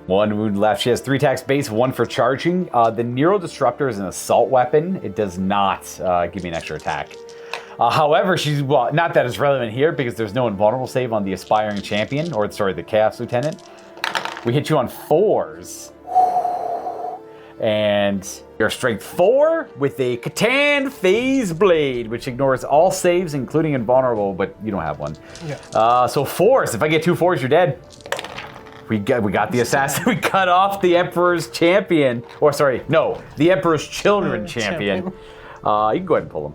A: 1 wound left. She has 3 attacks base, 1 for charging. The Neural Disruptor is an assault weapon. It does not give me an extra attack. However, not that it's relevant here because there's no invulnerable save on the Aspiring Champion, or sorry, the Chaos Lieutenant. We hit you on 4s. And your strength 4 with a Catan Phase Blade, which ignores all saves, including invulnerable, but you don't have one. Yeah. So 4s. If I get 2 4s, you're dead. We got the assassin. We cut off the Emperor's champion. Or sorry, no, the Emperor's children champion. You can go ahead and pull him.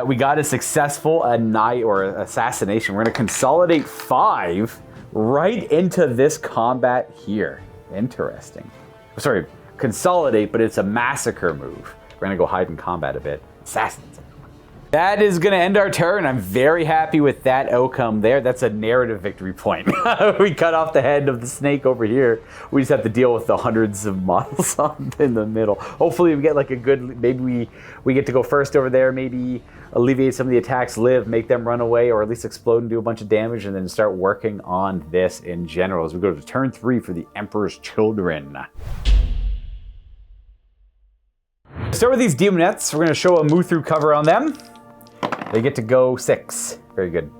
A: We got a successful assassination. We're going to consolidate 5 right into this combat here. Interesting. Sorry, consolidate, but it's a massacre move. We're going to go hide in combat a bit. Assassins. That is going to end our turn. I'm very happy with that outcome there. That's a narrative victory point. We cut off the head of the snake over here. We just have to deal with the hundreds of models in the middle. Hopefully we get like a good, maybe we get to go first over there, maybe alleviate some of the attacks, make them run away, or at least explode and do a bunch of damage, and then start working on this in general as we go to turn 3 for the Emperor's Children. Start with these demonettes. We're going to show a move through cover on them. They get to go 6. Very good.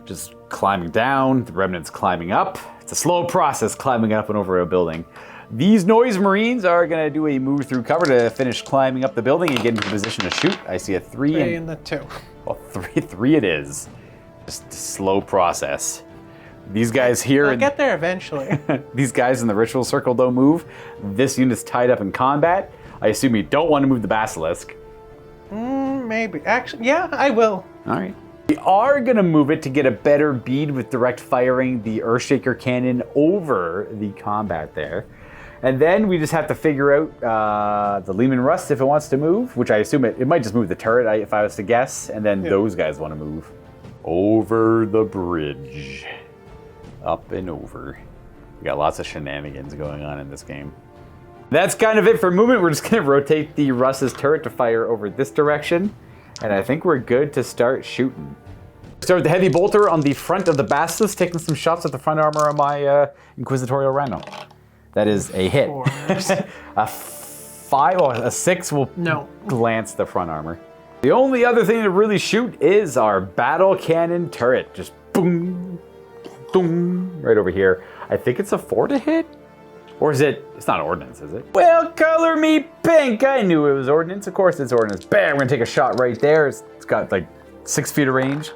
A: Just climbing down, the remnants climbing up. It's a slow process climbing up and over a building. These Noise Marines are going to do a move through cover to finish climbing up the building and get into position to shoot. I see a 3
C: and the 2.
A: Well, 3 it is. Just a slow process. These guys here...
C: I'll get there eventually.
A: These guys in the ritual circle don't move. This unit's tied up in combat. I assume you don't want to move the Basilisk.
C: Maybe. Actually, yeah, I will.
A: All right. We are going to move it to get a better bead with direct firing the Earthshaker cannon over the combat there. And then we just have to figure out the Lehman Rust if it wants to move, which I assume it might just move the turret if I was to guess. And then those guys want to move over the bridge. Up and over. We got lots of shenanigans going on in this game. That's kind of it for movement. We're just going to rotate the Russ's turret to fire over this direction. And I think we're good to start shooting. Start with the heavy bolter on the front of the Basilisk, taking some shots at the front armor of my Inquisitorial Rhino. That is a hit. A 6 will glance the front armor. The only other thing to really shoot is our battle cannon turret. Just boom, boom, right over here. I think it's a 4 to hit? Or is it? It's not ordnance, is it? Well, color me pink. I knew it was ordnance. Of course it's ordnance. Bam, we're gonna take a shot right there. It's got like 6 feet of range.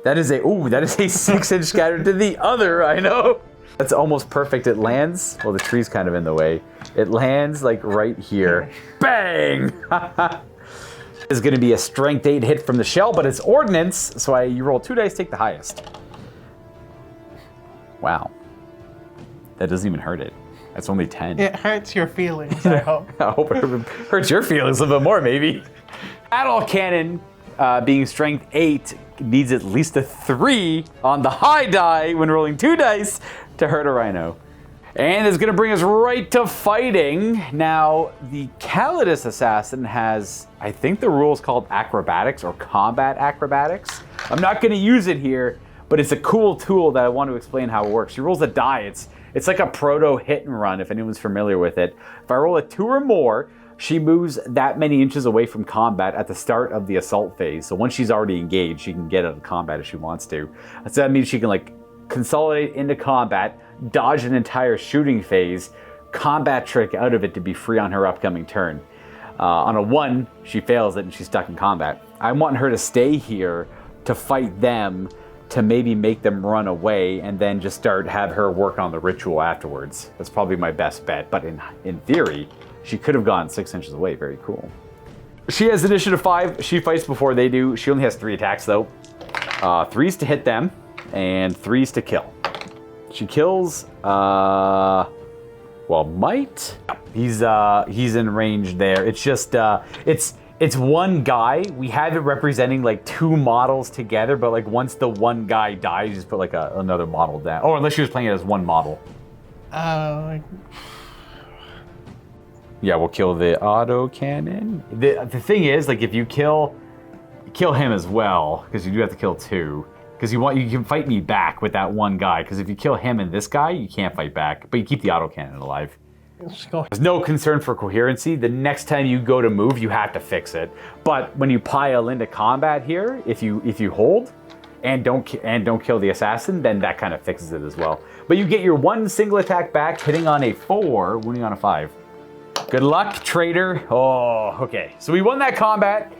A: That is a 6-inch scatter to the other, I know. That's almost perfect. It lands, well, the tree's kind of in the way. It lands like right here. Bang! It's gonna be a strength 8 hit from the shell, but it's ordnance, so you roll 2 dice, take the highest. Wow. That doesn't even hurt it. That's only 10.
C: It hurts your feelings, I hope.
A: I hope it hurts your feelings a little bit more, maybe. Battle cannon, being strength 8, needs at least a 3 on the high die when rolling 2 dice to hurt a rhino. And it's gonna bring us right to fighting. Now, the Callidus assassin has, I think the rule is called acrobatics or combat acrobatics. I'm not gonna use it here, but it's a cool tool that I want to explain how it works. She rolls a die. It's like a proto hit and run, if anyone's familiar with it. If I roll a 2 or more, she moves that many inches away from combat at the start of the assault phase. So once she's already engaged, she can get out of combat if she wants to. So that means she can like consolidate into combat, dodge an entire shooting phase, combat trick out of it to be free on her upcoming turn. On a 1, she fails it and she's stuck in combat. I want her to stay here to fight them, to maybe make them run away, and then just have her work on the ritual afterwards. That's probably my best bet, but in theory, she could have gone 6 inches away. Very cool. She has initiative 5. She fights before they do. She only has 3 attacks though. 3's to hit them, and 3's to kill. She kills, might. He's in range there. It's just, it's one guy. We have it representing like 2 models together, but like once the one guy dies, you just put like another model down. Or unless she was playing it as one model. Yeah, we'll kill the auto cannon. The thing is, like, if you kill him as well, because you do have to kill 2. Because you can fight me back with that one guy. Because if you kill him and this guy, you can't fight back. But you keep the auto cannon alive. There's no concern for coherency. The next time you go to move, you have to fix it. But when you pile into combat here, if you hold and don't kill the assassin, then that kind of fixes it as well. But you get your 1 single attack back, hitting on a 4, wounding on a 5. Good luck, traitor. Oh, okay. So we won that combat.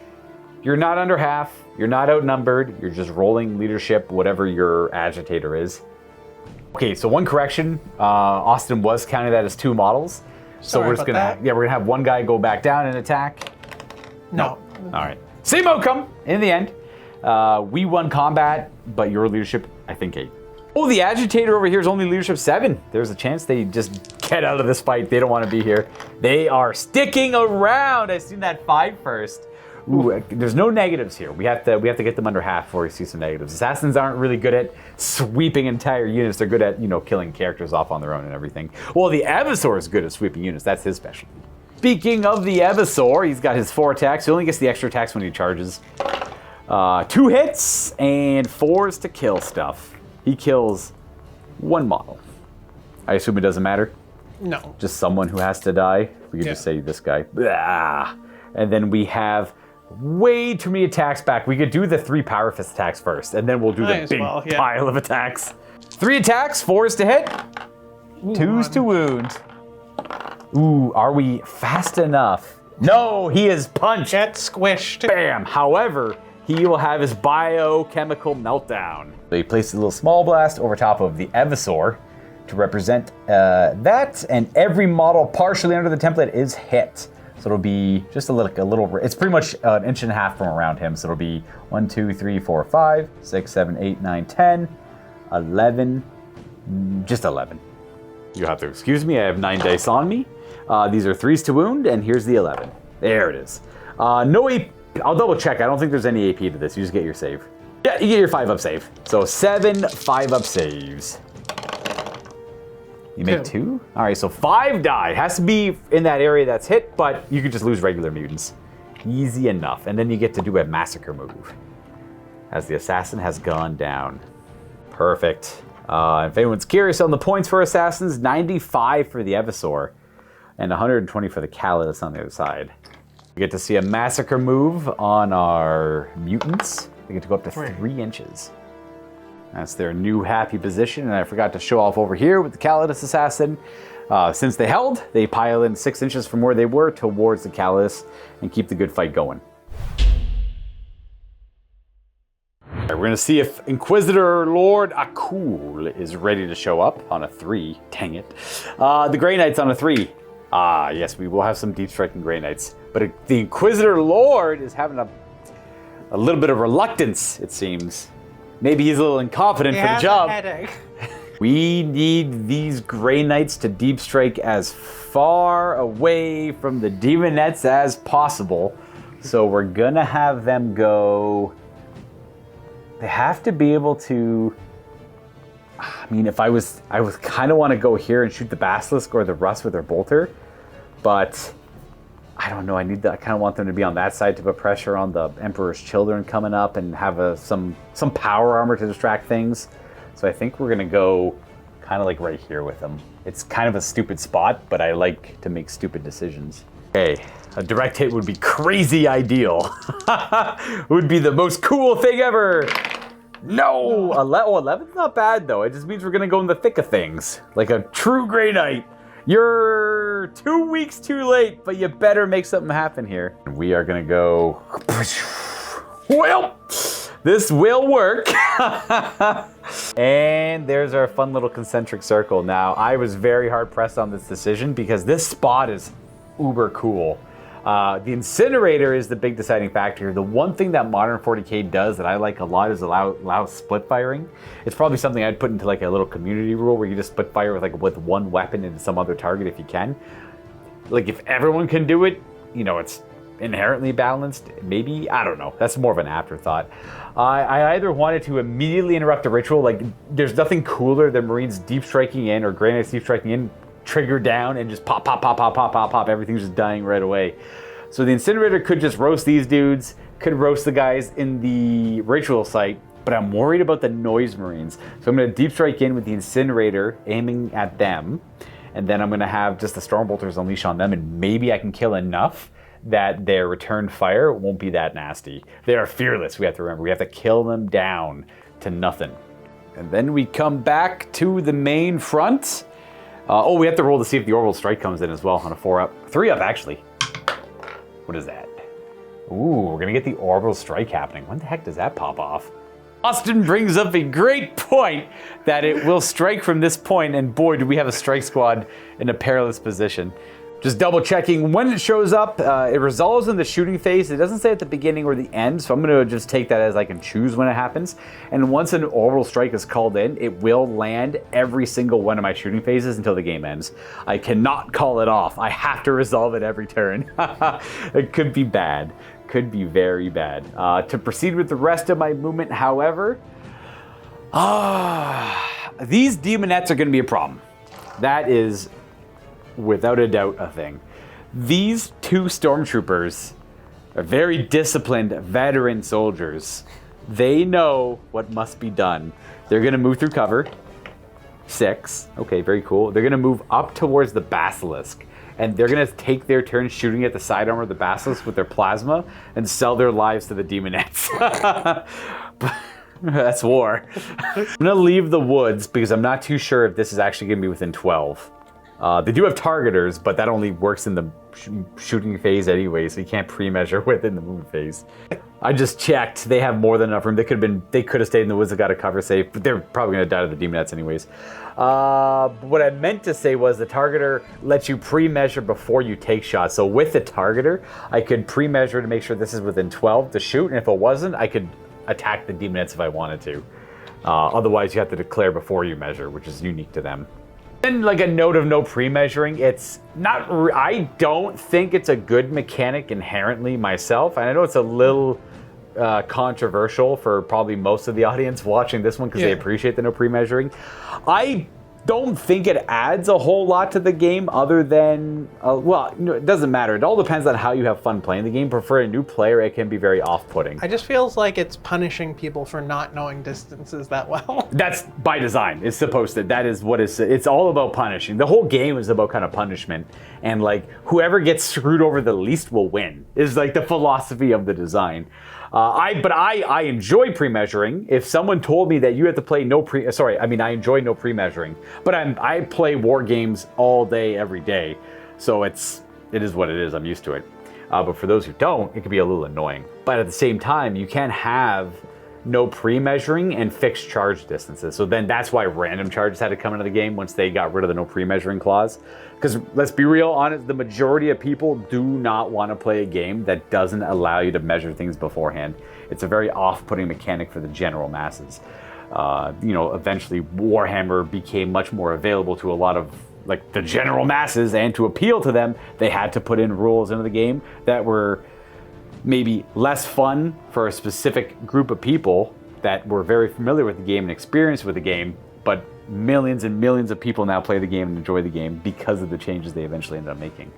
A: You're not under half. You're not outnumbered. You're just rolling leadership, whatever your agitator is. Okay, so one correction. Austin was counting that as 2 models. So we're just gonna we're gonna have one guy go back down and attack.
C: No.
A: All right. Same outcome in the end. We won combat, but your leadership, I think, 8. Oh, the agitator over here is only leadership 7. There's a chance they just get out of this fight. They don't want to be here. They are sticking around. I seen that 5 first. Ooh, there's no negatives here. We have to get them under half before we see some negatives. Assassins aren't really good at sweeping entire units. They're good at, killing characters off on their own and everything. Well, the Eversor is good at sweeping units. That's his specialty. Speaking of the Eversor, he's got his 4 attacks. He only gets the extra attacks when he charges. 2 hits and 4s to kill stuff. He kills 1 model. I assume it doesn't matter?
C: No.
A: Just someone who has to die? We could just say this guy. Blah. And then we have way too many attacks back. We could do the 3 Power Fist attacks first, and then we'll do the big pile of attacks. 3 attacks, 4s to hit, 2s to wound. Ooh, are we fast enough? No, he is punched.
C: Get squished.
A: Bam. However, he will have his biochemical meltdown. So he places a little small blast over top of the Eversor to represent that, and every model partially under the template is hit. So it'll be just a little, it's pretty much an inch and a half from around him. So it'll be 1, 2, 3, 4, 5, 6, 7, 8, 9, 10, 11, just 11. You have to excuse me, I have 9 dice on me. These are 3s to wound, and here's the 11. There it is. No AP, I'll double check. I don't think there's any AP to this. You just get your save. Yeah, you get your 5-up save. So 7 5-up saves. You make 2? All right, so 5 die. Has to be in that area that's hit, but you could just lose regular mutants. Easy enough. And then you get to do a massacre move as the assassin has gone down. Perfect. If anyone's curious on the points for assassins, 95 for the Eversor and 120 for the Callidus on the other side. We get to see a massacre move on our mutants. They get to go up to 3 inches. That's their new happy position, and I forgot to show off over here with the Callidus assassin. Since they held, they pile in 6 inches from where they were towards the Callidus and keep the good fight going. All right, we're gonna see if Inquisitor Lord Akul is ready to show up on a 3. Dang it. The Grey Knights on a 3. Yes, we will have some deep striking Grey Knights, but the Inquisitor Lord is having a little bit of reluctance, it seems. Maybe he's a little incompetent for the job. We need these Grey Knights to deep strike as far away from the Demonettes as possible. So we're gonna have them go. They have to be able to. I mean, I would kind of want to go here and shoot the Basilisk or the Rust with their bolter, but I don't know. I kind of want them to be on that side to put pressure on the Emperor's Children coming up and have some power armor to distract things. So I think we're gonna go kind of like right here with them. It's kind of a stupid spot, but I like to make stupid decisions. Okay, a direct hit would be crazy ideal. Would be the most cool thing ever. No, 11's not bad though. It just means we're gonna go in the thick of things, like a true Grey Knight. You're 2 weeks too late, but you better make something happen here. We are gonna go, well, this will work. And there's our fun little concentric circle. Now, I was very hard pressed on this decision because this spot is uber cool. The incinerator is the big deciding factor here. The one thing that modern 40k does that I like a lot is allow split firing. It's probably something I'd put into like a little community rule where you just split fire with one weapon into some other target if you can. Like if everyone can do it, you know, it's inherently balanced. Maybe, I don't know. That's more of an afterthought. I either wanted to immediately interrupt a ritual, like there's nothing cooler than Marines deep striking in or Grey Knights deep striking in, trigger down and just pop, pop, pop, pop, pop, pop, pop. Everything's just dying right away. So the incinerator could just roast these dudes, could roast the guys in the ritual site, but I'm worried about the noise Marines. So I'm gonna deep strike in with the incinerator aiming at them, and then I'm gonna have just the Stormbolters unleash on them, and maybe I can kill enough that their return fire won't be that nasty. They are fearless, we have to remember. We have to kill them down to nothing. And then we come back to the main front. We have to roll to see if the orbital strike comes in as well on a 4-up. 3-up, actually. What is that? Ooh, we're gonna get the orbital strike happening. When the heck does that pop off? Austin brings up a great point that it will strike from this point, and boy, do we have a strike squad in a perilous position. Just double checking when it shows up. It resolves in the shooting phase. It doesn't say at the beginning or the end, so I'm gonna just take that as I can choose when it happens. And once an orbital strike is called in, it will land every single one of my shooting phases until the game ends. I cannot call it off. I have to resolve it every turn. It could be bad. Could be very bad. To proceed with the rest of my movement, however, these demonettes are gonna be a problem. That is without a doubt a thing. These 2 stormtroopers are very disciplined veteran soldiers. They know what must be done. They're gonna move through cover. 6, okay, very cool. They're gonna move up towards the Basilisk, and they're gonna take their turn shooting at the side armor of the Basilisk with their plasma and sell their lives to the demonettes. That's war. I'm gonna leave the woods because I'm not too sure if this is actually gonna be within 12. They do have targeters, but that only works in the shooting phase anyway, so you can't pre-measure within the movement phase. I just checked. They have more than enough room. They could have stayed in the woods and got a cover safe, but they're probably going to die to the demonettes anyways. What I meant to say was the targeter lets you pre-measure before you take shots. So with the targeter, I could pre-measure to make sure this is within 12 to shoot, and if it wasn't, I could attack the demonettes if I wanted to. Otherwise, you have to declare before you measure, which is unique to them. And like a note of no pre-measuring, it's not. I don't think it's a good mechanic inherently myself, and I know it's a little controversial for probably most of the audience watching this one because they appreciate the no pre-measuring. I don't think it adds a whole lot to the game other than, well, it doesn't matter. It all depends on how you have fun playing the game. But for a new player, it can be very off-putting.
C: I just feels like it's punishing people for not knowing distances that well.
A: That's by design. It's supposed to. That is what it's all about punishing. The whole game is about kind of punishment. And like, whoever gets screwed over the least will win, is like the philosophy of the design. I enjoy pre-measuring. If someone told me that you have to play I enjoy no pre-measuring. But I play war games all day, every day. So it is what it is. I'm used to it. But for those who don't, it can be a little annoying. But at the same time, you can't have no pre-measuring and fixed charge distances. So then that's why random charges had to come into the game once they got rid of the no pre-measuring clause. Because let's be real honest, the majority of people do not want to play a game that doesn't allow you to measure things beforehand. It's a very off-putting mechanic for the general masses. Eventually Warhammer became much more available to a lot of like the general masses, and to appeal to them, they had to put in rules into the game that were maybe less fun for a specific group of people that were very familiar with the game and experienced with the game, but millions and millions of people now play the game and enjoy the game because of the changes they eventually ended up making.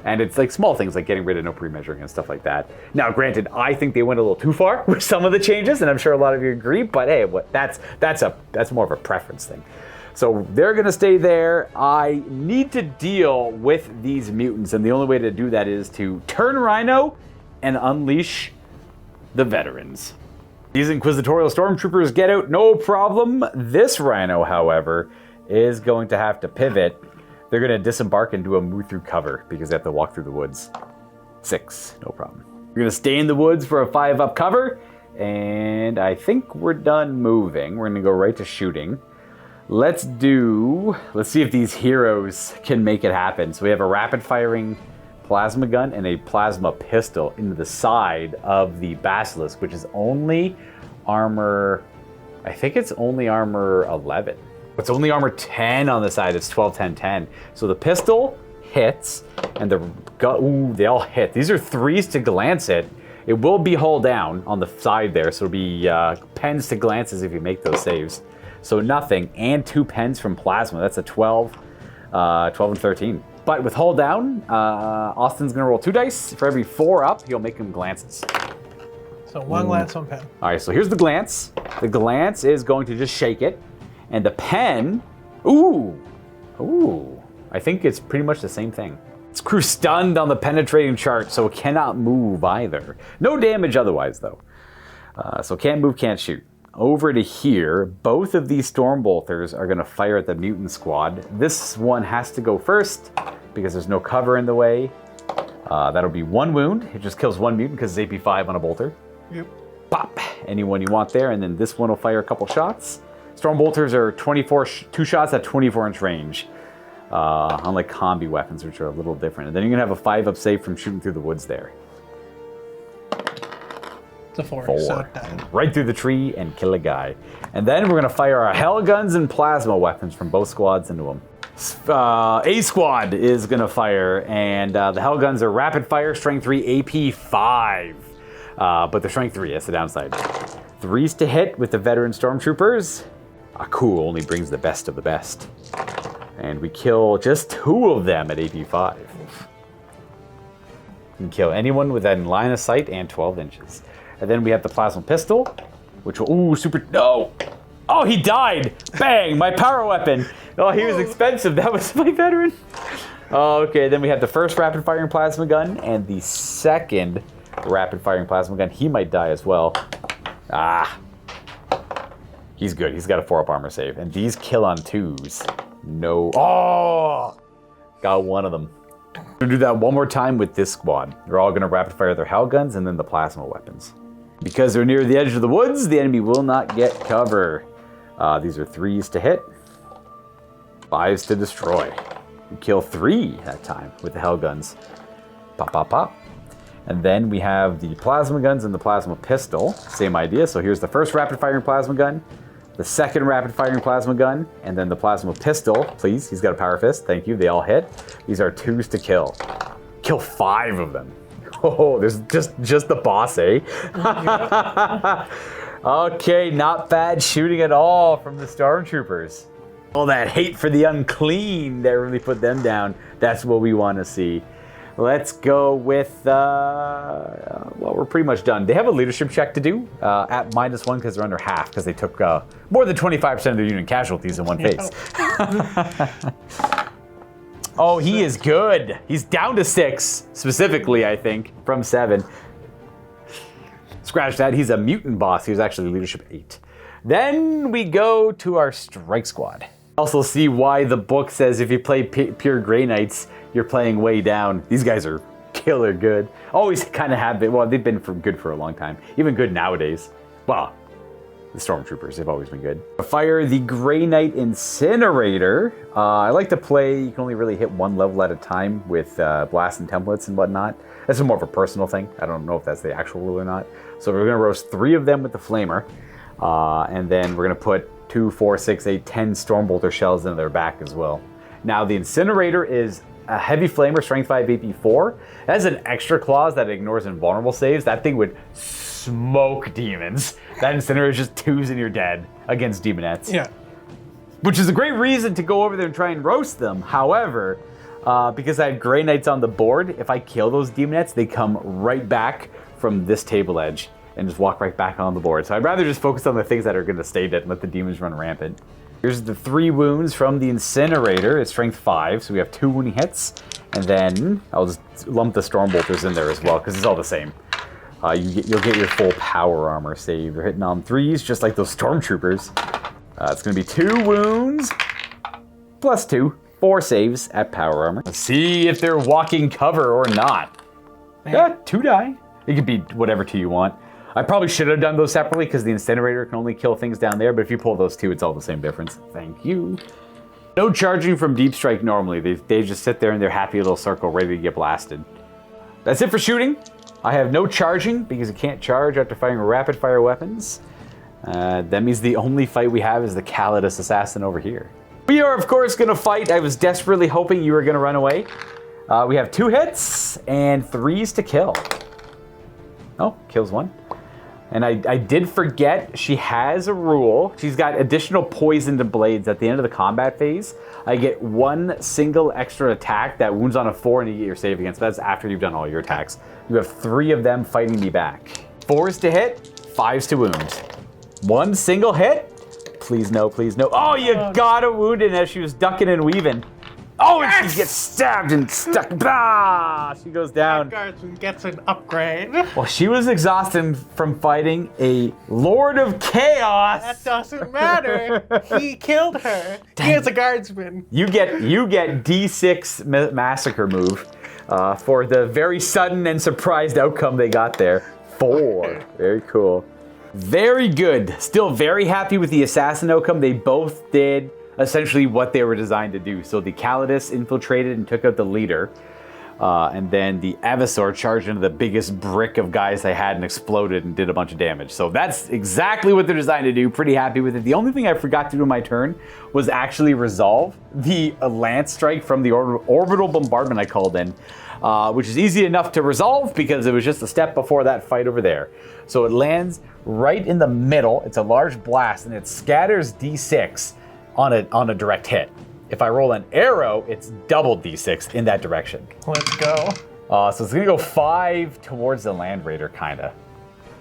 A: And it's like small things like getting rid of no pre-measuring and stuff like that. Now, granted, I think they went a little too far with some of the changes, and I'm sure a lot of you agree, but hey, that's more of a preference thing. So they're going to stay there. I need to deal with these mutants, and the only way to do that is to turn Rhino and unleash the veterans. These inquisitorial stormtroopers get out no problem. This Rhino, however, is going to have to pivot. They're going to disembark and do a move through cover because they have to walk through the woods. 6, no problem. We're going to stay in the woods for a 5-up cover, and I think we're done moving. We're going to go right to shooting. Let's see if these heroes can make it happen. So we have a rapid-firing plasma gun and a plasma pistol into the side of the Basilisk, which is only armor, I think it's only armor 11. It's only armor 10 on the side. It's 12, 10, 10. So the pistol hits, and they all hit. These are 3s to glance it. It will be hull down on the side there, so it'll be pens to glances if you make those saves. So nothing, and 2 pens from plasma. That's a 12, 12 and 13. But with hull down, Austin's going to roll 2 dice. For every 4 up, he'll make him glances.
C: So 1 glance, 1 pen.
A: All right, so here's the glance. The glance is going to just shake it. And the pen, I think it's pretty much the same thing. It's crew stunned on the penetrating chart, so it cannot move either. No damage otherwise, though. So can't move, can't shoot. Over to here, both of these Stormbolters are going to fire at the mutant squad. This one has to go first because there's no cover in the way. That'll be 1 wound. It just kills 1 mutant because it's AP 5 on a bolter.
C: Yep.
A: Pop! Anyone you want there, and then this one will fire a couple shots. Stormbolters are 2 shots at 24-inch range. Unlike combi weapons, which are a little different. And then you're going to have a 5-up save from shooting through the woods there.
C: It's a 4.
A: 4.
C: So it died.
A: Right through the tree and kill a guy. And then we're going to fire our hell guns and plasma weapons from both squads into them. A squad is going to fire, and the hell guns are rapid fire, strength 3, AP 5. But they're strength 3, that's the downside. 3s to hit with the veteran stormtroopers. Akul only brings the best of the best. And we kill just 2 of them at AP 5. You can kill anyone within line of sight and 12 inches. And then we have the plasma pistol, which will, no! Oh, he died! Bang, my power weapon. Oh, he was expensive, that was my veteran. Okay, then we have the first rapid firing plasma gun and the second rapid firing plasma gun. He might die as well. He's good, he's got a 4-up armor save. And these kill on 2s. No, got 1 of them. We're gonna do that one more time with this squad. They're all gonna rapid fire their hell guns and then the plasma weapons. Because they're near the edge of the woods, the enemy will not get cover. These are 3s to hit, 5s to destroy. You kill 3 that time with the hell guns. Pop, pop, pop. And then we have the plasma guns and the plasma pistol. Same idea. So here's the first rapid firing plasma gun, the second rapid firing plasma gun, and then the plasma pistol. Please, he's got a power fist. Thank you. They all hit. These are 2s to kill. Kill 5 of them. Oh, there's just the boss, eh? Okay, not bad shooting at all from the stormtroopers. All that hate for the unclean that really put them down. That's what we want to see. Let's go with, well, we're pretty much done. They have a leadership check to do at -1 because they're under half because they took more than 25% of their unit casualties in one phase. Oh, he is good. He's down to 6, specifically, I think, from 7. Scratch that. He's a mutant boss. He was actually leadership 8. Then we go to our strike squad. Also see why the book says if you play pure Grey Knights, you're playing way down. These guys are killer good. Always kind of have been. Well, they've been good for a long time. Even good nowadays. Well, the stormtroopers, they've always been good. Fire the Grey Knight Incinerator. I like to play, you can only really hit 1 level at a time with blast and templates and whatnot. That's more of a personal thing. I don't know if that's the actual rule or not. So we're gonna roast 3 of them with the flamer. And then we're gonna put 2, 4, 6, 8, 10 Stormbolter shells into their back as well. Now the Incinerator is a heavy flamer, strength 5, AP 4. That has an extra clause that ignores invulnerable saves. That thing would smoke demons. That Incinerator is just 2s and you're dead against demonettes.
C: Yeah.
A: Which is a great reason to go over there and try and roast them. However, because I have Grey Knights on the board, if I kill those demonettes, they come right back from this table edge and just walk right back on the board. So I'd rather just focus on the things that are going to stay dead and let the demons run rampant. Here's the 3 wounds from the Incinerator. It's strength 5, so we have 2 wounding hits. And then I'll just lump the Stormbolters in there as well, because it's all the same. You'll get your full power armor save. They're hitting on 3s, just like those Stormtroopers. It's going to be 2 wounds, plus 2, 4 saves at power armor. Let's see if they're walking cover or not. Yeah, 2 die. It could be whatever 2 you want. I probably should have done those separately because the Incinerator can only kill things down there, but if you pull those 2, it's all the same difference. Thank you. No charging from Deep Strike normally. They just sit there in their happy little circle ready to get blasted. That's it for shooting. I have no charging because you can't charge after firing rapid fire weapons. That means the only fight we have is the Callidus assassin over here. We are, of course, going to fight. I was desperately hoping you were going to run away. We have 2 hits and 3s to kill. Oh, kills 1. And I did forget she has a rule. She's got additional poisoned blades at the end of the combat phase. I get 1 single extra attack that wounds on a 4 and you get your save against. That's after you've done all your attacks. You have 3 of them fighting me back. 4s to hit, 5s to wound. 1 single hit. Please no, please no. Oh, you got a wound in as she was ducking and weaving. Oh, and she gets stabbed and stuck. Bah! She goes down.
C: That guardsman gets an upgrade.
A: Well, she was exhausted from fighting a Lord of Chaos.
C: That doesn't matter. He killed her. He is a guardsman.
A: You get D6 massacre move for the very sudden and surprised outcome they got there. 4. Very cool. Very good. Still very happy with the assassin outcome. They both did essentially what they were designed to do. So the Callidus infiltrated and took out the leader. And then the Eversor charged into the biggest brick of guys they had and exploded and did a bunch of damage. So that's exactly what they're designed to do. Pretty happy with it. The only thing I forgot to do in my turn was actually resolve the lance strike from the orbital bombardment I called in. Which is easy enough to resolve because it was just a step before that fight over there. So it lands right in the middle. It's a large blast and it scatters D6 on a direct hit. If I roll an arrow, it's double D6 in that direction.
C: Let's go.
A: So it's gonna go 5 towards the Land Raider, kinda.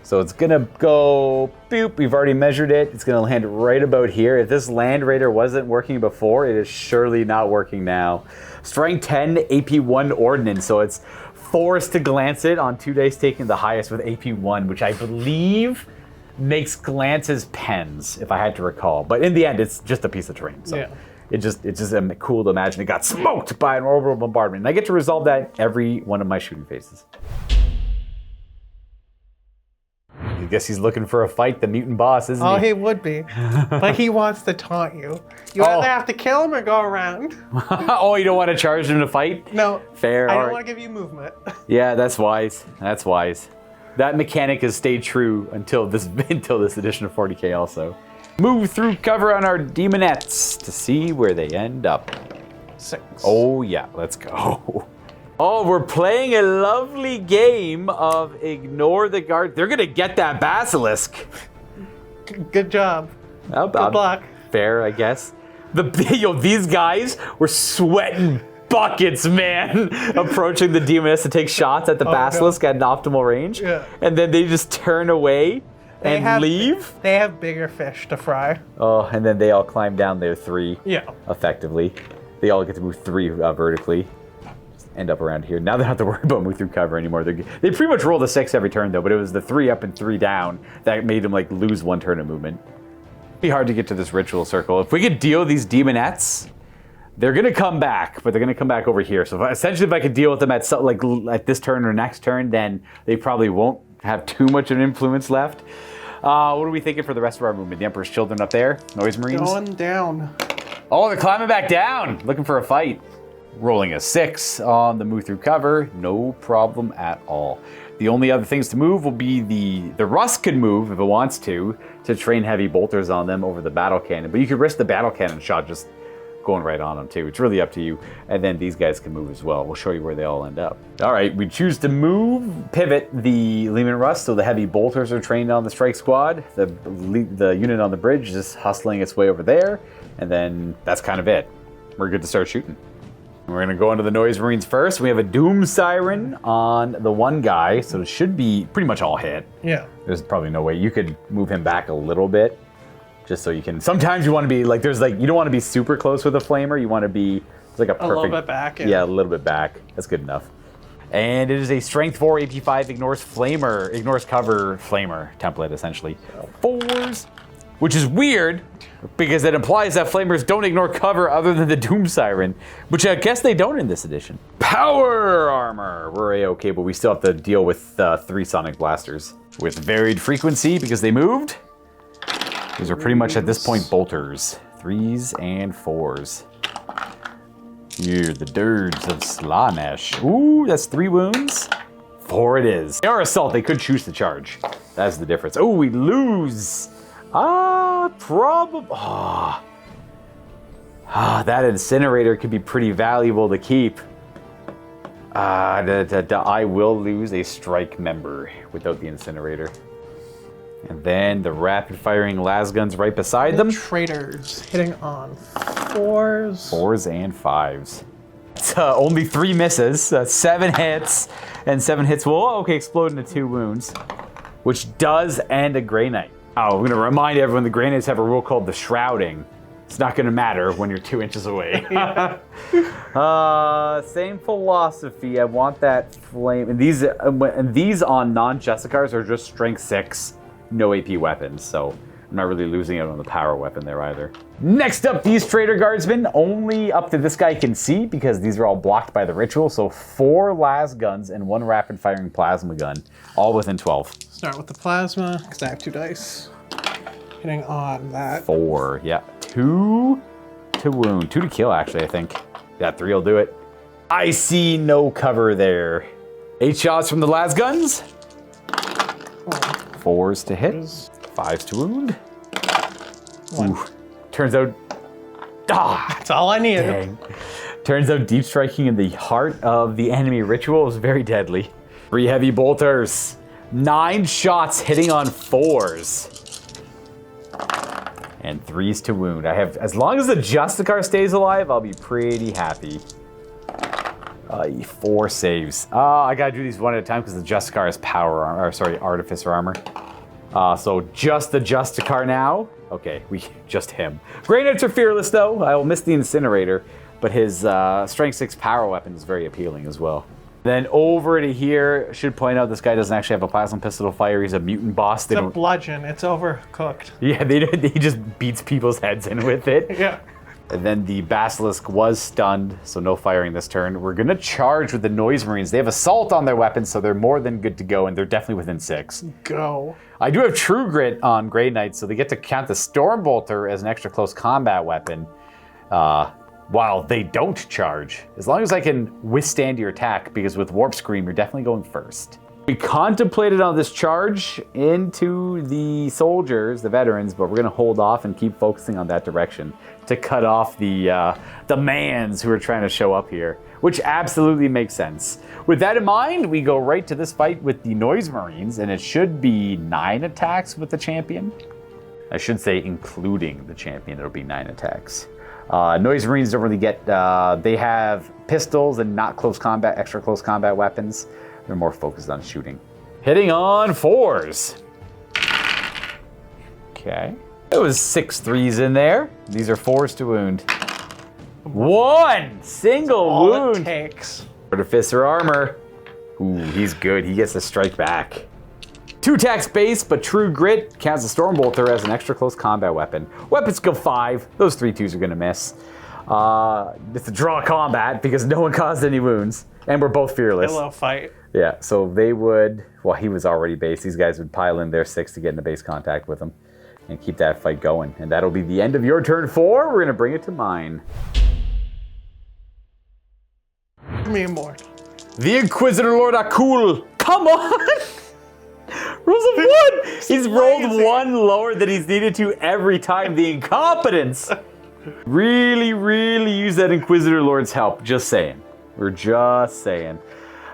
A: So it's gonna go, boop, we've already measured it. It's gonna land right about here. If this Land Raider wasn't working before, it is surely not working now. Strength 10, AP 1 Ordnance, so it's forced to glance it on 2 days, taking the highest with AP 1, which I believe makes glances pens, if I had to recall. But in the end, it's just a piece of terrain. So yeah. It's just cool to imagine it got smoked by an orbital bombardment. And I get to resolve that every one of my shooting phases. guess he's looking for a fight, the mutant boss, isn't
C: Oh,
A: he?
C: he would be. But he wants to taunt you. You either have to kill him or go around.
A: Oh, you don't want to charge him to fight?
C: No.
A: Fair.
C: I
A: all
C: don't
A: right.
C: want to give you movement.
A: Yeah, that's wise. That's wise. That mechanic has stayed true until this edition of 40k also. Move through cover on our demonettes to see where they end up.
C: 6.
A: Oh yeah, let's go. Oh, we're playing a lovely game of ignore the guard. They're gonna get that basilisk.
C: Good job. Good luck.
A: Fair, I guess. These guys were sweating buckets, man, approaching the demoness to take shots at the basilisk at an optimal range.
C: Yeah.
A: And then they just turn away and leave.
C: They have bigger fish to fry.
A: Oh, and then they all climb down there 3.
C: Yeah.
A: Effectively. They all get to move 3 vertically. Just end up around here. Now they don't have to worry about moving through cover anymore. They pretty much rolled a 6 every turn, though, but it was the 3 up and 3 down that made them like lose 1 turn of movement. It'd be hard to get to this ritual circle. If we could deal these demonettes, they're going to come back, but they're going to come back over here. So essentially, if I could deal with them at this turn or next turn, then they probably won't have too much of an influence left. What are we thinking for the rest of our movement? The Emperor's Children up there? Noise Marines?
C: Going down.
A: Oh, they're climbing back down, looking for a fight. Rolling a 6 on the move through cover, no problem at all. The only other things to move will be the Rust could move if it wants to train heavy bolters on them over the battle cannon. But you could risk the battle cannon shot just going right on them too. It's really up to you. And then these guys can move as well. We'll show you where they all end up. All right, we choose to pivot the Lehman Rust, so the heavy bolters are trained on the strike squad. The unit on the bridge is just hustling its way over there. And then that's kind of it. We're good to start shooting. We're gonna go into the Noise Marines first. We have a Doom Siren on the one guy, so it should be pretty much all hit.
C: Yeah.
A: There's probably no way. You could move him back a little bit, just so you can. Sometimes you want to be like, you don't want to be super close with a flamer. You want to be like a perfect.
C: A little bit back.
A: Yeah, a little bit back. That's good enough. And it is a Strength 4, AP 5, ignores cover flamer template, essentially. 4s, which is weird, because it implies that flamers don't ignore cover other than the Doom Siren, which I guess they don't in this edition. Power armor! We're A-okay, but we still have to deal with 3 sonic blasters. With varied frequency, because they moved. These are pretty much, at this point, bolters. 3s and 4s. Here, the dirge of Slaanesh. Ooh, that's 3 wounds. 4 it is. They are assault, they could choose to charge. That's the difference. Oh, we lose. Probably. That incinerator could be pretty valuable to keep. I will lose a strike member without the incinerator. And then the rapid firing lasguns right beside them.
C: Traitors hitting on 4s.
A: 4s and 5s. It's only 3 misses, 7 hits, and 7 hits will explode into 2 wounds, which does end a Grey Knight. Oh, we're gonna remind everyone the Grey Knights have a rule called the shrouding. It's not gonna matter when you're 2 inches away. Same philosophy. I want that flame. And these on non-Justicars are just strength 6, no AP weapons. So I'm not really losing out on the power weapon there either. Next up, these Traitor Guardsmen, only up to this guy can see because these are all blocked by the ritual. So 4 las guns and 1 rapid firing plasma gun, all within 12.
C: Start with the plasma, because I have 2 dice. Hitting on that.
A: 4, yeah. 2 to wound. 2 to kill, actually, I think. Yeah, 3 will do it. I see no cover there. 8 shots from the las guns. 4s to hit. 5s to wound.
C: 1.
A: Ooh. Turns out.
C: That's all I needed.
A: Dang. Turns out deep striking in the heart of the enemy ritual is very deadly. 3 heavy bolters. 9 shots hitting on 4s. And 3s to wound. As long as the Justicar stays alive, I'll be pretty happy. 4 saves. I gotta do these one at a time because the Justicar is Artificer armor. So just the Justicar now. Okay, just him. Grey Knights are fearless though. I will miss the incinerator, but his strength 6 power weapon is very appealing as well. Then over to here, should point out this guy doesn't actually have a plasma pistol to fire. He's a mutant boss.
C: It's a bludgeon. It's overcooked.
A: Yeah, he just beats people's heads in with it.
C: Yeah.
A: And then the Basilisk was stunned, so no firing this turn. We're gonna charge with the Noise Marines. They have Assault on their weapons, so they're more than good to go, and they're definitely within 6.
C: Go.
A: I do have True Grit on Grey Knights, so they get to count the Stormbolter as an extra close combat weapon, while they don't charge. As long as I can withstand your attack, because with Warp Scream, you're definitely going first. We contemplated on this charge into the soldiers, the veterans, but we're gonna hold off and keep focusing on that direction to cut off the mans who are trying to show up here, which absolutely makes sense. With that in mind, we go right to this fight with the Noise Marines, and it should be 9 attacks with the champion. I should say including the champion, it'll be 9 attacks. Noise Marines don't really get, they have pistols and not close combat, extra close combat weapons. They're more focused on shooting. Hitting on 4s. Okay. It was 6 3s in there. These are 4s to wound. 1 single
C: All
A: wound.
C: it takes.
A: Artificer armor. Ooh, he's good. He gets to strike back. 2 attacks base, but True Grit counts the Stormbolter as an extra close combat weapon. Weapon skill 5. Those 3 2s are gonna miss. It's a draw combat because no one caused any wounds, and we're both fearless.
C: Hello, fight.
A: Yeah, so they would, well, he was already base. These guys would pile in their 6 to get into base contact with him and keep that fight going. And that'll be the end of your turn 4. We're gonna bring it to mine.
C: Me and board.
A: The Inquisitor Lord Akul. Come on! Rolls of 1! He's rolled 1 lower than he's needed to every time. The incompetence! Really, really use that Inquisitor Lord's help. Just saying. We're just saying.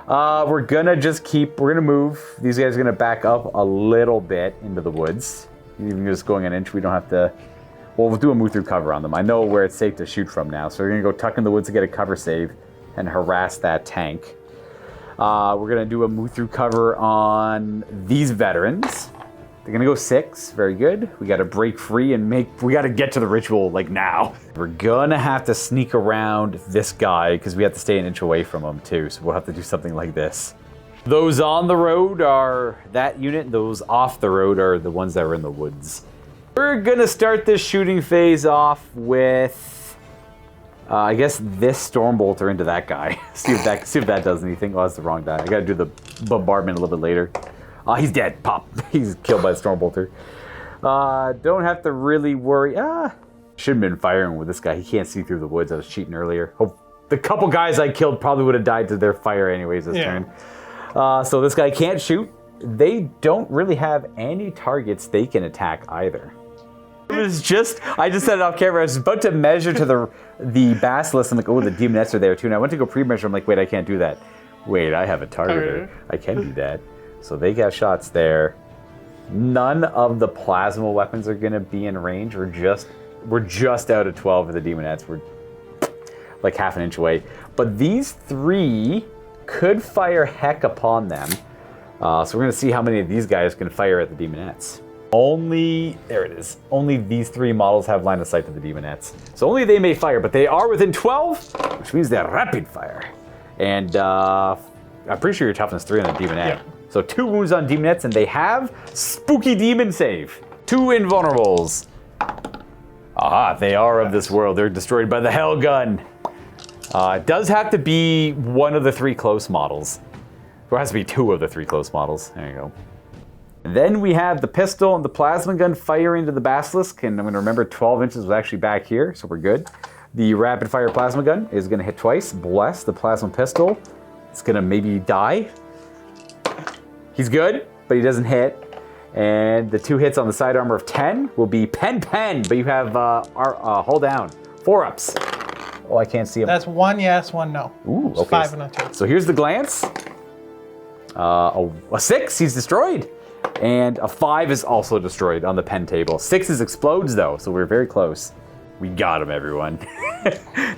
A: We're gonna move. These guys are gonna back up a little bit into the woods. Even just going an inch, we don't have to, well, we'll do a move through cover on them. I know where it's safe to shoot from now, so we're gonna go tuck in the woods to get a cover save and harass that tank. We're gonna do a move through cover on these veterans. They're gonna go 6, very good. We gotta break free and we gotta get to the ritual like now. We're gonna have to sneak around this guy because we have to stay an inch away from him too, so we'll have to do something like this. Those on the road are that unit, those off the road are the ones that are in the woods. We're gonna start this shooting phase off with, I guess this Stormbolter into that guy. see if that does anything. Oh, that's the wrong die. I gotta do the bombardment a little bit later. He's dead. Pop. He's killed by the Stormbolter. Don't have to really worry. Shouldn't have been firing with this guy. He can't see through the woods. I was cheating earlier. The couple guys I killed probably would have died to their fire anyways this turn. So this guy can't shoot. They don't really have any targets they can attack either. It was just, I just said it off camera. I was about to measure to the Basilisk. I'm like, oh, the Demonettes are there too. And I went to go pre-measure. I'm like, wait, I can't do that. Wait, I have a targeter. I can do that. So they got shots there. None of the plasma weapons are going to be in range. We're just out of 12 for the Demonettes. We're like half an inch away. But these 3 could fire heck upon them. So we're going to see how many of these guys can fire at the Demonettes. There it is. Only these 3 models have line of sight to the Demonettes. So only they may fire, but they are within 12, which means they're rapid fire. And I'm pretty sure your toughness 3 on the Demonette.
C: Yeah.
A: So 2 wounds on Demonettes, and they have Spooky Demon save. 2 invulnerables. Aha, they are of this world. They're destroyed by the Hell Gun. It does have to be one of the 3 close models. There has to be 2 of the 3 close models. There you go. Then we have the pistol and the plasma gun firing into the Basilisk, and I'm going to remember 12 inches was actually back here, so we're good. The rapid fire plasma gun is going to hit twice. Bless the plasma pistol. It's going to maybe die. He's good, but he doesn't hit. And the 2 hits on the side armor of 10 will be pen, but you have hold down. 4-ups. Oh, I can't see him.
C: That's 1 yes, 1 no.
A: Ooh, okay.
C: 5 and a 2.
A: So here's the glance. A 6, he's destroyed. And a 5 is also destroyed on the pen table. 6 explodes though, so we're very close. We got him, everyone.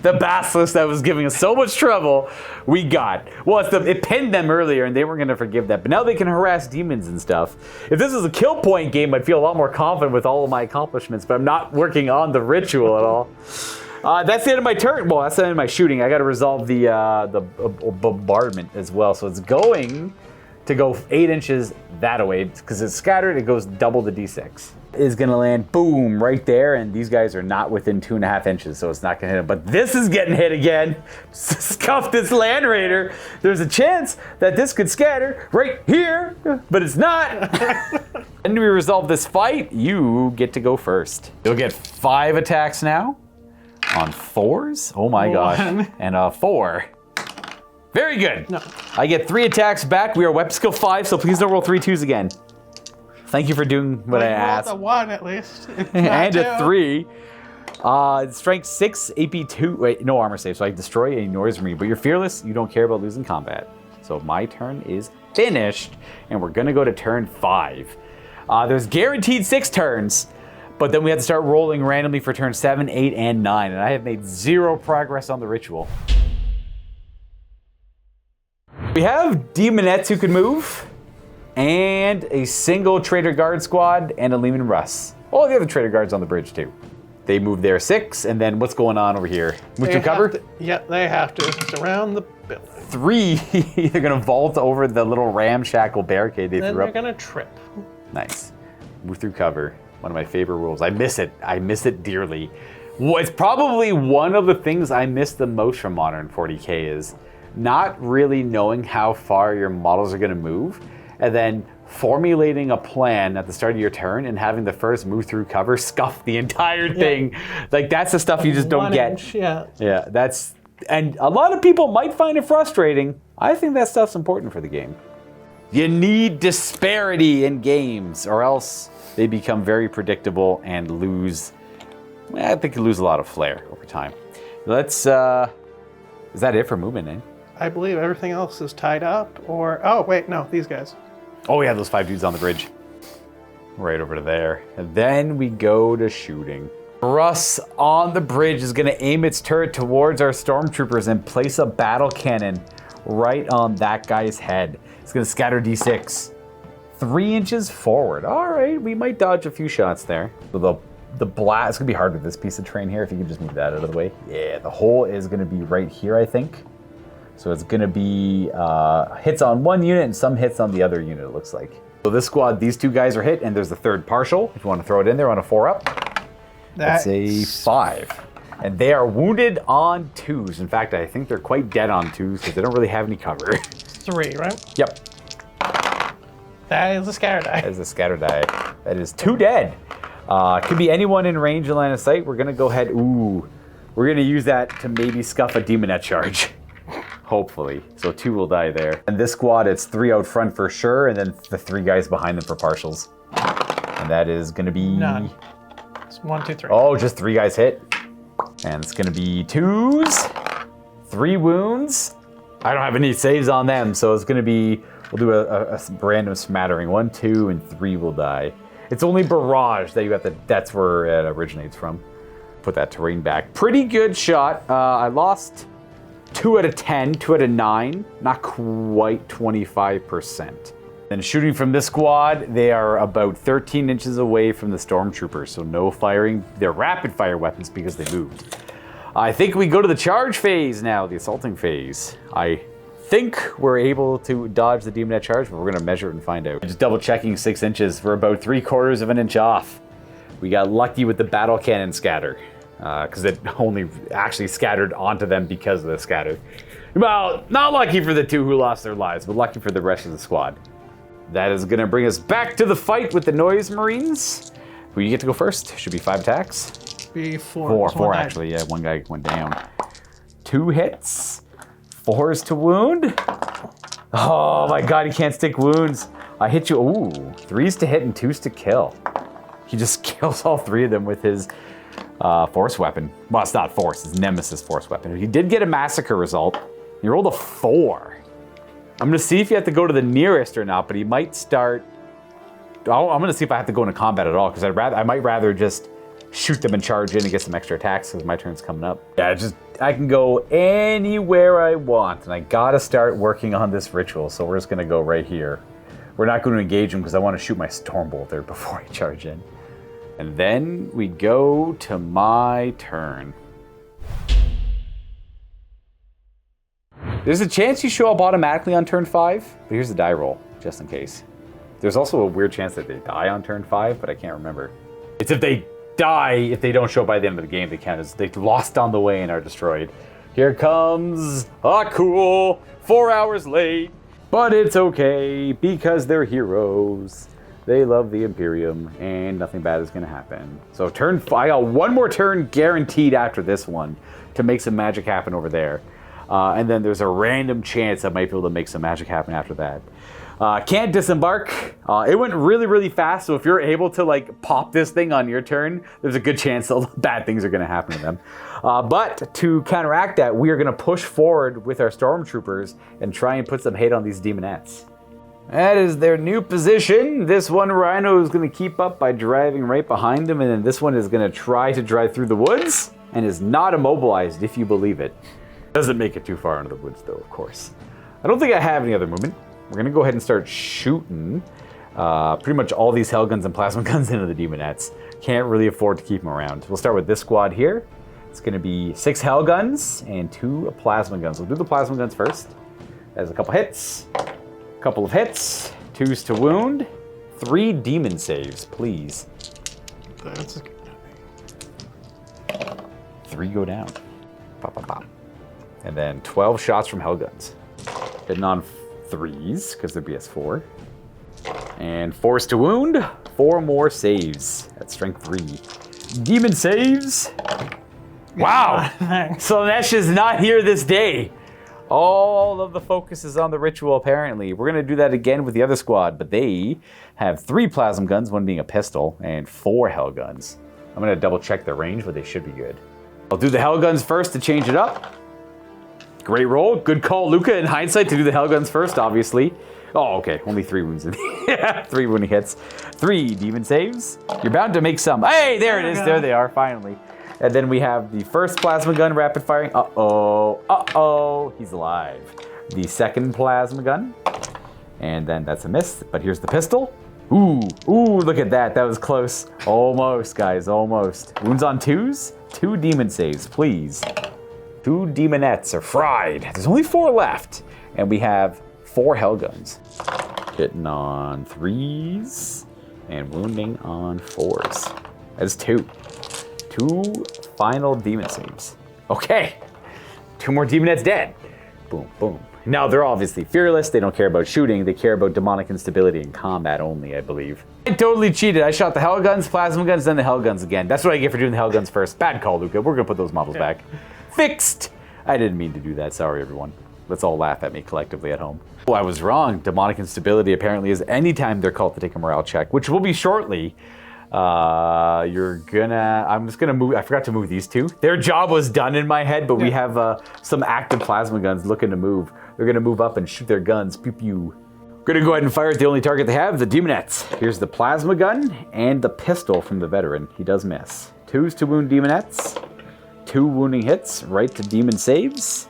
A: The Basilisk that was giving us so much trouble, we got. Well, it pinned them earlier and they weren't gonna forgive that, but now they can harass demons and stuff. If this was a kill point game, I'd feel a lot more confident with all of my accomplishments, but I'm not working on the ritual at all. That's the end of my turn. Well, that's the end of my shooting. I gotta resolve the bombardment as well. So it's going to go 8 inches that way. Because it's scattered, it goes double the d6. is gonna land, boom, right there, and these guys are not within 2.5 inches, so it's not gonna hit them. But this is getting hit again. Scuff this Land Raider. There's a chance that this could scatter right here, but it's not. And we resolve this fight, you get to go first. You'll get 5 attacks now on 4s. Oh my gosh. And a 4. Very good. No. I get 3 attacks back. We are weapon skill 5, so please don't roll 3 2s again. Thank you for doing what I asked.
C: A 1 at least.
A: And a 3. Strength 6, AP 2. Wait, no armor save, so I destroy a noise marine. But you're fearless. You don't care about losing combat. So my turn is finished, and we're gonna go to turn 5. There's guaranteed 6 turns, but then we have to start rolling randomly for turn 7, 8, and 9, and I have made 0 progress on the ritual. We have demonettes who can move, and a single Traitor Guard squad, and a Leman Russ. Oh, the other Traitor Guards on the bridge too. They move their 6, and then what's going on over here? Move to cover?
C: Yeah, they have to. It's around the building.
A: 3, they're gonna vault over the little ramshackle barricade they
C: Then
A: threw
C: they're
A: up.
C: gonna trip.
A: Nice. Move through cover. One of my favorite rules. I miss it. I miss it dearly. It's probably one of the things I miss the most from Modern 40k is not really knowing how far your models are going to move, and then formulating a plan at the start of your turn and having the first move through cover scuff the entire thing. Like, that's the stuff you just don't get.
C: 1 inch, yeah.
A: Yeah, that's... And a lot of people might find it frustrating. I think that stuff's important for the game. You need disparity in games, or else they become very predictable and lose... I think you lose a lot of flair over time. Let's... Is that it for movement, eh?
C: I believe everything else is tied up, or... Oh, wait, no, these guys.
A: Oh, yeah, those 5 dudes on the bridge. Right over to there. And then we go to shooting. Russ on the bridge is going to aim its turret towards our stormtroopers and place a battle cannon right on that guy's head. It's going to scatter D6. 3 inches forward. All right, we might dodge a few shots there. The blast, it's going to be hard with this piece of terrain here, if you could just move that out of the way. Yeah, the hole is going to be right here, I think. So it's going to be hits on one unit and some hits on the other unit, it looks like. So this squad, these 2 guys are hit, and there's the 3rd partial. If you want to throw it in there on a 4-up. That's a 5. And they are wounded on 2s. In fact, I think they're quite dead on 2s because they don't really have any cover.
C: 3, right?
A: Yep.
C: That is a scatter die.
A: That is a scatter die. That is 2 dead. Could be anyone in range and line of sight. We're going to go ahead. Ooh. We're going to use that to maybe scuff a demonette charge. Hopefully. So 2 will die there. And this squad, it's 3 out front for sure, and then the 3 guys behind them for partials. And that is going to be...
C: None. It's 1, 2, 3.
A: Oh, just 3 guys hit. And it's going to be 2s. 3 wounds. I don't have any saves on them, so it's going to be... We'll do a random smattering. 1, 2, and 3 will die. It's only barrage that you have to... That's where it originates from. Put that terrain back. Pretty good shot. I lost 2 out of 10, 2 out of 9. Not quite 25%. Then shooting from this squad, they are about 13 inches away from the stormtroopers, so no firing. They're rapid fire weapons because they moved. I think we go to the charge phase now, the assaulting phase. I think we're able to dodge the demonette charge, but we're gonna measure it and find out. Just double checking 6 inches. We're about 3/4 of an inch off. We got lucky with the battle cannon scatter, because it only actually scattered onto them because of the scatter. Well, not lucky for the 2 who lost their lives, but lucky for the rest of the squad. That is gonna bring us back to the fight with the Noise Marines. Who you get to go first? Should be 5 attacks.
C: Be 4.
A: Four actually, yeah, 1 guy went down. 2 hits, 4s to wound. Oh my god, he can't stick wounds. I hit you, ooh, 3s to hit and 2s to kill. He just kills all 3 of them with his force weapon. Well, it's not force, it's Nemesis force weapon. He did get a massacre result. He rolled a 4. I'm gonna see if you have to go to the nearest or not, but he might start... I'm gonna see if I have to go into combat at all, because I might rather just shoot them and charge in and get some extra attacks, because my turn's coming up. Yeah, I can go anywhere I want, and I gotta start working on this ritual, so we're just gonna go right here. We're not going to engage him because I want to shoot my Stormbolt there before I charge in. And then we go to my turn. There's a chance you show up automatically on turn 5, but here's the die roll, just in case. There's also a weird chance that they die on turn 5, but I can't remember. It's if they die, if they don't show up by the end of the game, they count as they lost on the way and are destroyed. Here comes Akul, 4 hours late, but it's okay because they're heroes. They love the Imperium, and nothing bad is going to happen. So turn 5, I got one more turn guaranteed after this one to make some magic happen over there. And then there's a random chance I might be able to make some magic happen after that. Can't disembark. It went really, really fast, so if you're able to like pop this thing on your turn, there's a good chance that bad things are going to happen to them. But to counteract that, we are going to push forward with our stormtroopers and try and put some hate on these demonettes. That is their new position. This one rhino is going to keep up by driving right behind them, and then this one is going to try to drive through the woods and is not immobilized, if you believe it. Doesn't make it too far into the woods, though, of course. I don't think I have any other movement. We're going to go ahead and start shooting pretty much all these hell guns and plasma guns into the demonettes. Can't really afford to keep them around. We'll start with this squad here. It's going to be 6 hell guns and 2 plasma guns. We'll do the plasma guns first. There's a couple hits. Couple of hits, 2s to wound, 3 demon saves, please.
C: That's a good
A: 3 go down. Pop, pop, pop. And then 12 shots from Hellguns. Hitting on 3s, because they're BS4. And 4s to wound, 4 more saves at strength 3. Demon saves. Wow! Slaanesh is not here this day. All of the focus is on the ritual, apparently. We're going to do that again with the other squad, but they have 3 plasma guns, one being a pistol, and 4 hell guns. I'm going to double check their range, but they should be good. I'll do the hell guns first to change it up. Great roll. Good call, Luka, in hindsight, to do the hell guns first, obviously. Oh, okay. Only 3 wounds. 3 wounding hits. 3 demon saves. You're bound to make some. Hey, there it is. There they are, finally. And then we have the first plasma gun, rapid firing. Uh-oh, he's alive. The second plasma gun. And then that's a miss, but here's the pistol. Ooh, look at that. That was close. Almost, guys, almost. Wounds on 2s. 2 demon saves, please. 2 demonettes are fried. There's only 4 left. And we have 4 hell guns. Hitting on 3s and wounding on 4s. That's 2. 2 final demon saves. Okay, 2 more demonettes dead. Boom, boom. Now they're obviously fearless. They don't care about shooting. They care about demonic instability in combat only, I believe. I totally cheated. I shot the hell guns, plasma guns, then the hell guns again. That's what I get for doing the hell guns first. Bad call, Luka. We're gonna put those models back. Fixed. I didn't mean to do that. Sorry, everyone. Let's all laugh at me collectively at home. Oh, I was wrong. Demonic instability apparently is anytime they're called to take a morale check, which will be shortly. I'm just gonna move. I forgot to move these 2. Their job was done in my head, but we have some active plasma guns looking to move. They're gonna move up and shoot their guns. Pew pew. Gonna go ahead and fire at the only target they have, the demonettes. Here's the plasma gun and the pistol from the veteran. He does miss. 2s to wound demonettes. 2 wounding hits right to demon saves.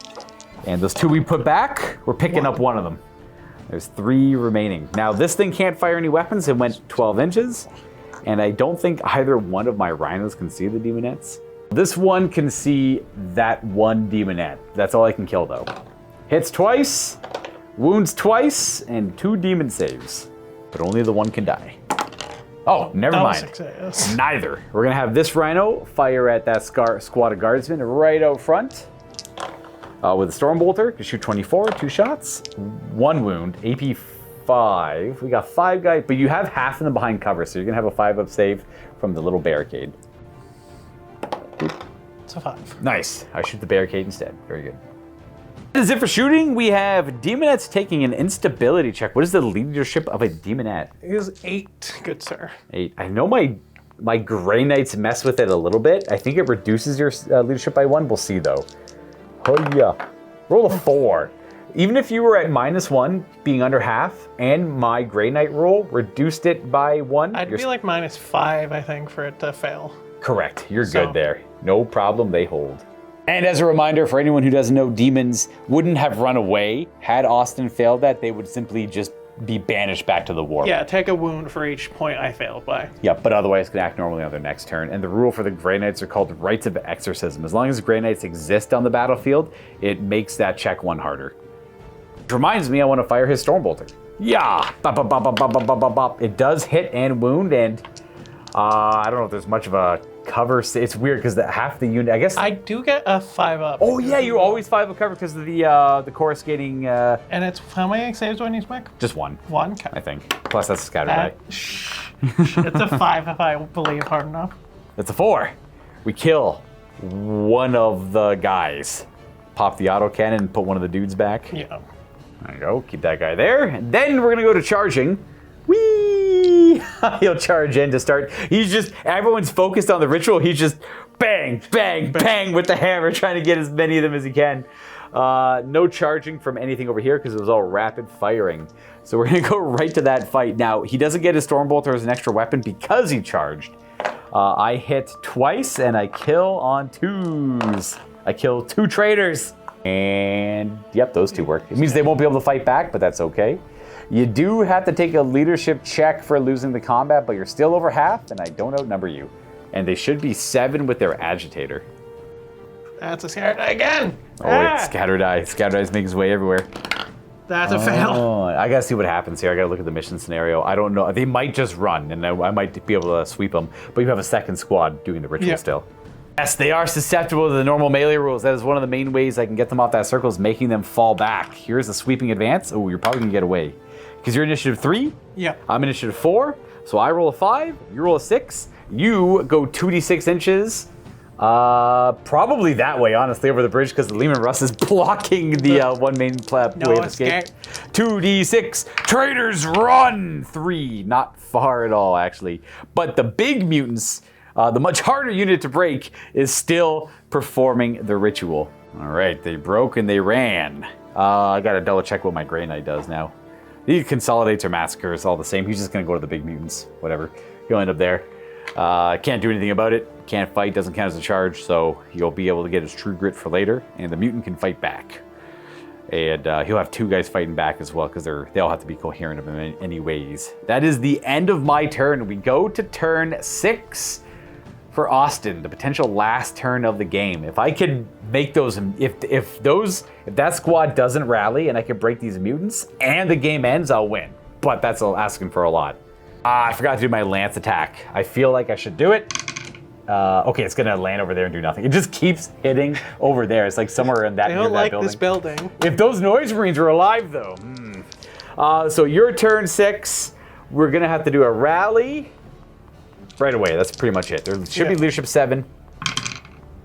A: And those 2 we put back, we're picking up 1 of them. There's 3 remaining. Now this thing can't fire any weapons. It went 12 inches. And I don't think either one of my rhinos can see the demonettes. This one can see that 1 demonette. That's all I can kill, though. Hits twice, wounds twice, and 2 demon saves. But only the 1 can die. Oh, never mind. Neither. We're going to have this rhino fire at that squad of guardsmen right out front. With a stormbolter, can shoot 24, 2 shots, 1 wound, AP 5. We got 5 guys, but you have half of them behind cover, so you're gonna have a 5-up save from the little barricade.
C: It's a 5.
A: Nice. I shoot the barricade instead. Very good. That is it for shooting. We have demonettes taking an instability check. What is the leadership of a demonette?
C: It is 8, good sir.
A: 8. I know my Grey Knights mess with it a little bit. I think it reduces your leadership by 1. We'll see though. Oh yeah. Roll a 4. Even if you were at -1, being under half, and my Grey Knight roll reduced it by 1.
C: I'd be like -5, I think, for it to fail.
A: Correct. You're good there. No problem. They hold. And as a reminder, for anyone who doesn't know, demons wouldn't have run away. Had Austin failed that, they would simply just be banished back to the war.
C: Yeah, take a wound for each point I failed by.
A: Yeah, but otherwise can act normally on their next turn. And the rule for the Grey Knights are called Rites of Exorcism. As long as Grey Knights exist on the battlefield, it makes that check 1 harder. Which reminds me, I want to fire his Stormbolter. Yeah. Bop, bop, bop, bop, bop, bop, bop, bop. It does hit and wound, and I don't know if there's much of a cover. It's weird because half the unit, I guess.
C: I do get a 5-up.
A: Oh yeah, you always 5-up cover because of the coruscating.
C: And it's how many saves do I need to make?
A: Just one.
C: One? Okay.
A: I think. Plus that's a scatter die.
C: It's a 5 if I believe hard enough.
A: It's a 4. We kill one of the guys. Pop the autocannon and put one of the dudes back.
C: Yeah.
A: There you go. Keep that guy there. And then we're gonna go to charging. Whee! He'll charge in to start. He's just, everyone's focused on the ritual. He's just bang, bang, bang with the hammer, trying to get as many of them as he can. No charging from anything over here because it was all rapid firing. So we're gonna go right to that fight. Now, he doesn't get his Stormbolter as an extra weapon because he charged. I hit twice and I kill on 2s. I kill 2 traitors. And yep, those 2 work. It means they won't be able to fight back, but that's okay. You do have to take a leadership check for losing the combat, but you're still over half, and I don't outnumber you. And they should be 7 with their agitator.
C: That's a scatter die again.
A: Oh, it's scatter die. Scatter dice make his way everywhere.
C: That's a fail.
A: Oh, I gotta see what happens here. I gotta look at the mission scenario. I don't know. They might just run, and I might be able to sweep them. But you have a second squad doing the ritual still. Yes, they are susceptible to the normal melee rules. That is one of the main ways I can get them off that circle, is making them fall back. Here's a sweeping advance. Oh, you're probably gonna get away. Because you're initiative 3.
C: Yeah.
A: I'm initiative 4. So I roll a 5. You roll a 6. You go 2d6 inches. Probably that way, honestly, over the bridge, because the Lehman Russ is blocking the one main way of escape. 2d6. Traitors run! 3. Not far at all, actually. But the big mutants, the much harder unit to break, is still performing the ritual. All right, they broke and they ran. I got to double check what my Grey Knight does now. He consolidates or massacres, all the same. He's just going to go to the big mutants, whatever. He'll end up there. Can't do anything about it. Can't fight, doesn't count as a charge, so he'll be able to get his true grit for later, and the mutant can fight back. And he'll have 2 guys fighting back as well, because they all have to be coherent in any ways. That is the end of my turn. We go to turn 6 for Austin, the potential last turn of the game. If I could make those, if that squad doesn't rally and I can break these mutants and the game ends, I'll win. But that's asking for a lot. I forgot to do my lance attack. I feel like I should do it. Okay, it's gonna land over there and do nothing. It just keeps hitting over there. It's like somewhere in that.
C: They don't like this building.
A: If those noise marines were alive, though. So your turn 6. We're gonna have to do a rally right away. That's pretty much it. There should be leadership 7.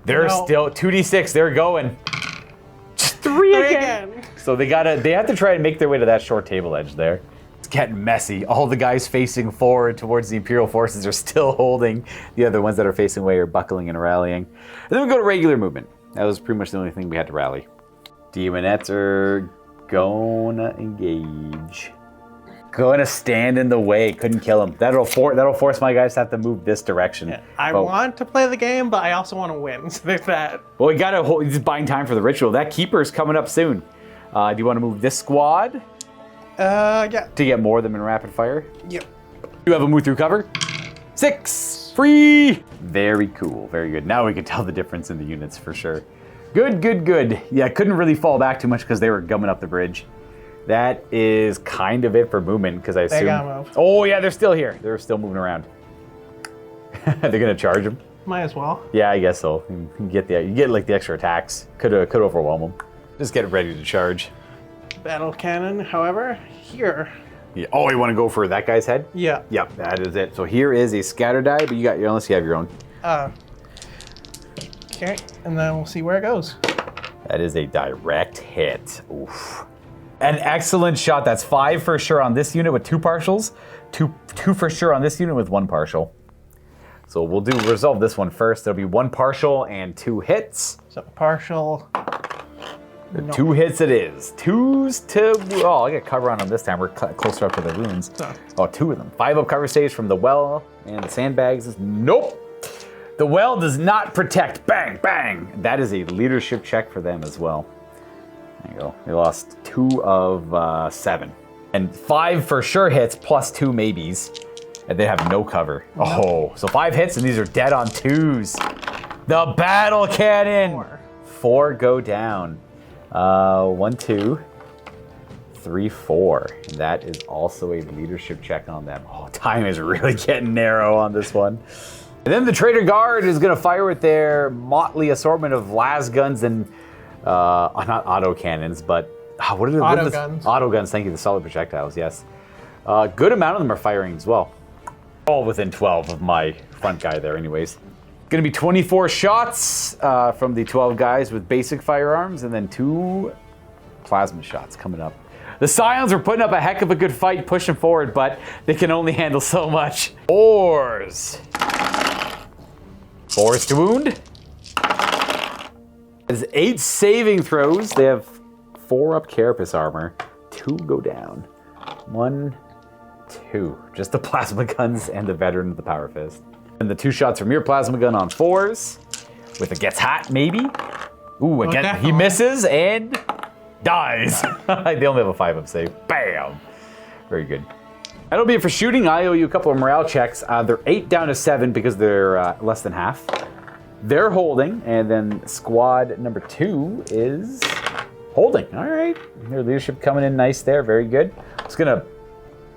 A: They're still 2d6. They're going. Just 3 again. So they have to try and make their way to that short table edge there. It's getting messy. All the guys facing forward towards the Imperial forces are still holding. The other ones that are facing away are buckling and rallying. And then we go to regular movement. That was pretty much the only thing we had to rally. Demonettes are gonna engage. Gonna stand in the way. Couldn't kill him. That'll force my guys to have to move this direction.
C: Yeah, I want to play the game, but I also want to win. So there's that.
A: Well, we gotta hold. He's buying time for the ritual. That keeper's coming up soon. Do you want to move this squad?
C: Yeah.
A: To get more of them in rapid fire?
C: Yep.
A: You have a move through cover. 6. Free. Very cool. Very good. Now we can tell the difference in the units for sure. Good, good, good. Yeah, couldn't really fall back too much because they were gumming up the bridge. That is kind of it for movement, because I assume.
C: They gotta move.
A: Oh yeah, they're still here. They're still moving around. They're gonna charge them.
C: Might as well.
A: Yeah, I guess so. You get like the extra attacks. Could overwhelm them. Just get ready to charge.
C: Battle cannon, however, here.
A: Yeah. Oh, you want to go for that guy's head?
C: Yeah.
A: Yep, that is it. So here is a scatter die, but unless you have your own.
C: Okay, and then we'll see where it goes.
A: That is a direct hit. Oof. An excellent shot. That's 5 for sure on this unit with 2 partials. Two for sure on this unit with 1 partial. So we'll resolve this one first. There'll be 1 partial and 2 hits.
C: So partial.
A: 2 hits it is. 2s to... Oh, I got cover on them this time. We're closer up to the runes. Oh, 2 of them. 5 up cover stage from the well and the sandbags. Nope. The well does not protect. Bang, bang. That is a leadership check for them as well. There you go. They lost 2 of 7. And 5 for sure hits plus 2 maybes. And they have no cover. Oh, so 5 hits and these are dead on 2s. The battle cannon. 4 go down. 1, 2, 3-4. And that is also a leadership check on them. Oh, time is really getting narrow on this one. And then the Traitor Guard is going to fire with their motley assortment of las guns and, not auto cannons, but what are the
C: auto guns?
A: Auto guns, thank you, the solid projectiles, yes. Good amount of them are firing as well. All within 12 of my front guy there anyways. Going to be 24 shots from the 12 guys with basic firearms, and then 2 plasma shots coming up. The Scions are putting up a heck of a good fight, pushing forward, but they can only handle so much. 4s. 4s to wound. There's 8 saving throws. They have 4 up carapace armor. 2 go down. 1, 2. Just the plasma guns and the veteran with the power fist. And the 2 shots from your plasma gun on 4s. With a gets hot, maybe. Ooh, again, he misses and dies. They only have a 5-up save. Bam! Very good. That'll be it for shooting. I owe you a couple of morale checks. They're 8 down to 7 because they're less than half. They're holding, and then squad number 2 is holding. All right. Their leadership coming in nice there. Very good. Just going to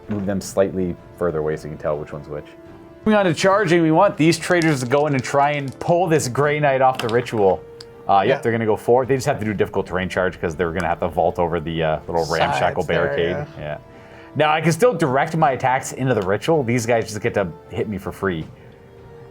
A: move them slightly further away so you can tell which one's which. Moving on to charging, we want these traders to go in and try and pull this Grey Knight off the ritual. Yep, they're going to go forward. They just have to do a difficult terrain charge because they're going to have to vault over the little ramshackle barricade. Yeah. Now, I can still direct my attacks into the ritual. These guys just get to hit me for free.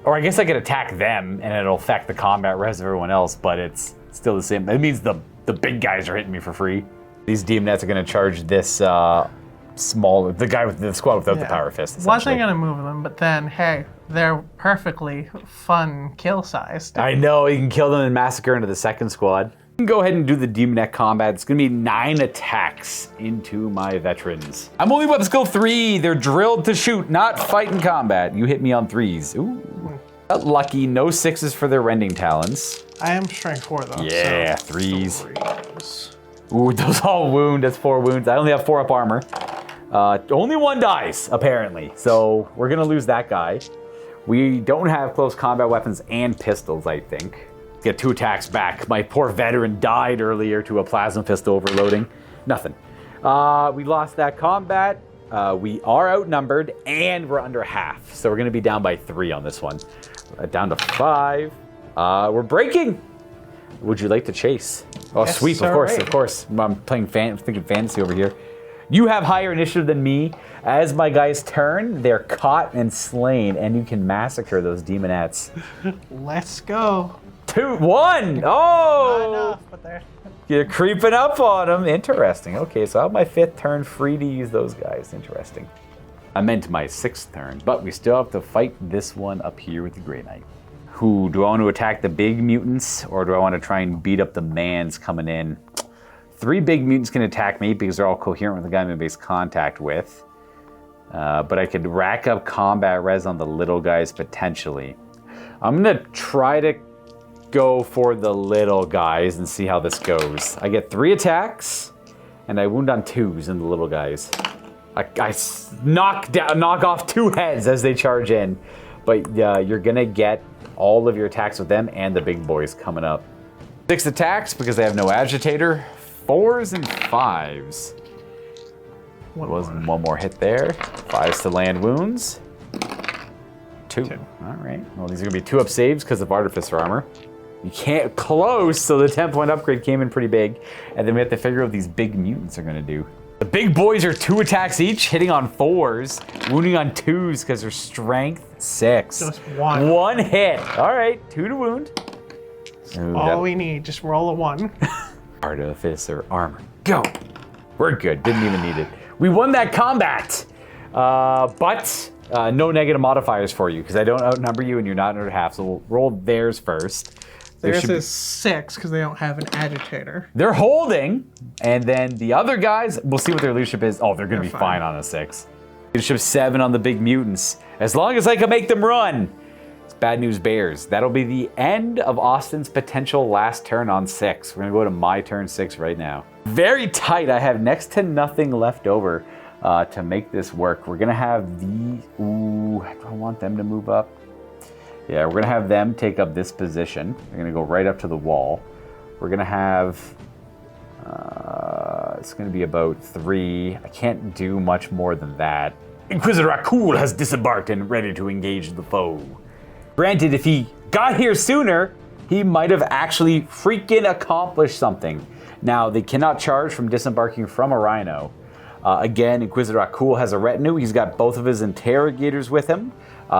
A: Or I guess I could attack them and it'll affect the combat res of everyone else, but it's still the same. It means the big guys are hitting me for free. These demonettes are going to charge this the guy with the squad without the power fist.
C: Wasn't going to move them, but then, hey, they're perfectly fun kill size.
A: I know, you can kill them and massacre into the second squad. You can go ahead and do the demonette combat. It's going to be 9 attacks into my veterans. I'm only about to skill 3. They're drilled to shoot, not fight in combat. You hit me on 3s. Ooh. Lucky, no 6s for their rending talons.
C: I am strength 4 though.
A: Yeah, so 3s. Ooh, those all wound. That's 4 wounds. I only have 4 up armor. Only 1 dies, apparently. So we're going to lose that guy. We don't have close combat weapons and pistols, I think. Get 2 attacks back. My poor veteran died earlier to a plasma pistol overloading. Nothing. We lost that combat. We are outnumbered, and we're under half. So we're going to be down by 3 on this one. Down to 5. We're breaking. Would you like to chase? Oh, yes, sweep, of course, of course. I'm playing thinking fantasy over here. You have higher initiative than me. As my guys turn, they're caught and slain, and you can massacre those demonettes.
C: Let's go.
A: 2, 1. Oh!
C: Not enough, but they're...
A: You're creeping up on them. Interesting. Okay, so I have my 5th turn free to use those guys. Interesting. I meant my 6th turn, but we still have to fight this one up here with the Grey Knight. Who, do I want to attack the big mutants, or do I want to try and beat up the mans coming in? 3 big mutants can attack me because they're all coherent with the guy I'm in base contact with. But I could rack up combat res on the little guys potentially. I'm going to try to go for the little guys and see how this goes. I get 3 attacks, and I wound on 2s in the little guys. I knock off 2 heads as they charge in. But you're going to get all of your attacks with them and the big boys coming up. 6 attacks because they have no agitator. 4s and 5s. One more hit there. 5s to land wounds. 2. All right. Well, these are going to be 2-up saves because of Artificer armor. You can't close, so the 10-point upgrade came in pretty big. And then we have to figure out what these big mutants are going to do. The big boys are 2 attacks each, hitting on 4s, wounding on 2s because they're strength 6.
C: Just 1.
A: 1 hit. All right, 2 to wound.
C: Ooh, all we need, just roll a 1.
A: Artificer armor, go. We're good, didn't even need it. We won that combat, but no negative modifiers for you because I don't outnumber you and you're not under half, so we'll roll theirs first.
C: Theirs is 6 because they don't have an agitator.
A: They're holding, and then the other guys, we'll see what their leadership is. Oh, they're going to be fine on a 6. Leadership 7 on the big mutants. As long as I can make them run. It's bad news bears. That'll be the end of Austin's potential last turn on 6. We're going to go to my turn 6 right now. Very tight. I have next to nothing left over to make this work. We're going to have these. Ooh, do I want them to move up? Yeah, we're going to have them take up this position. They're going to go right up to the wall. We're going to have It's going to be about 3. I can't do much more than that. Inquisitor Akul has disembarked and ready to engage the foe. Granted, if he got here sooner, he might have actually freaking accomplished something. Now, they cannot charge from disembarking from a rhino. Again, Inquisitor Akul has a retinue. He's got both of his interrogators with him.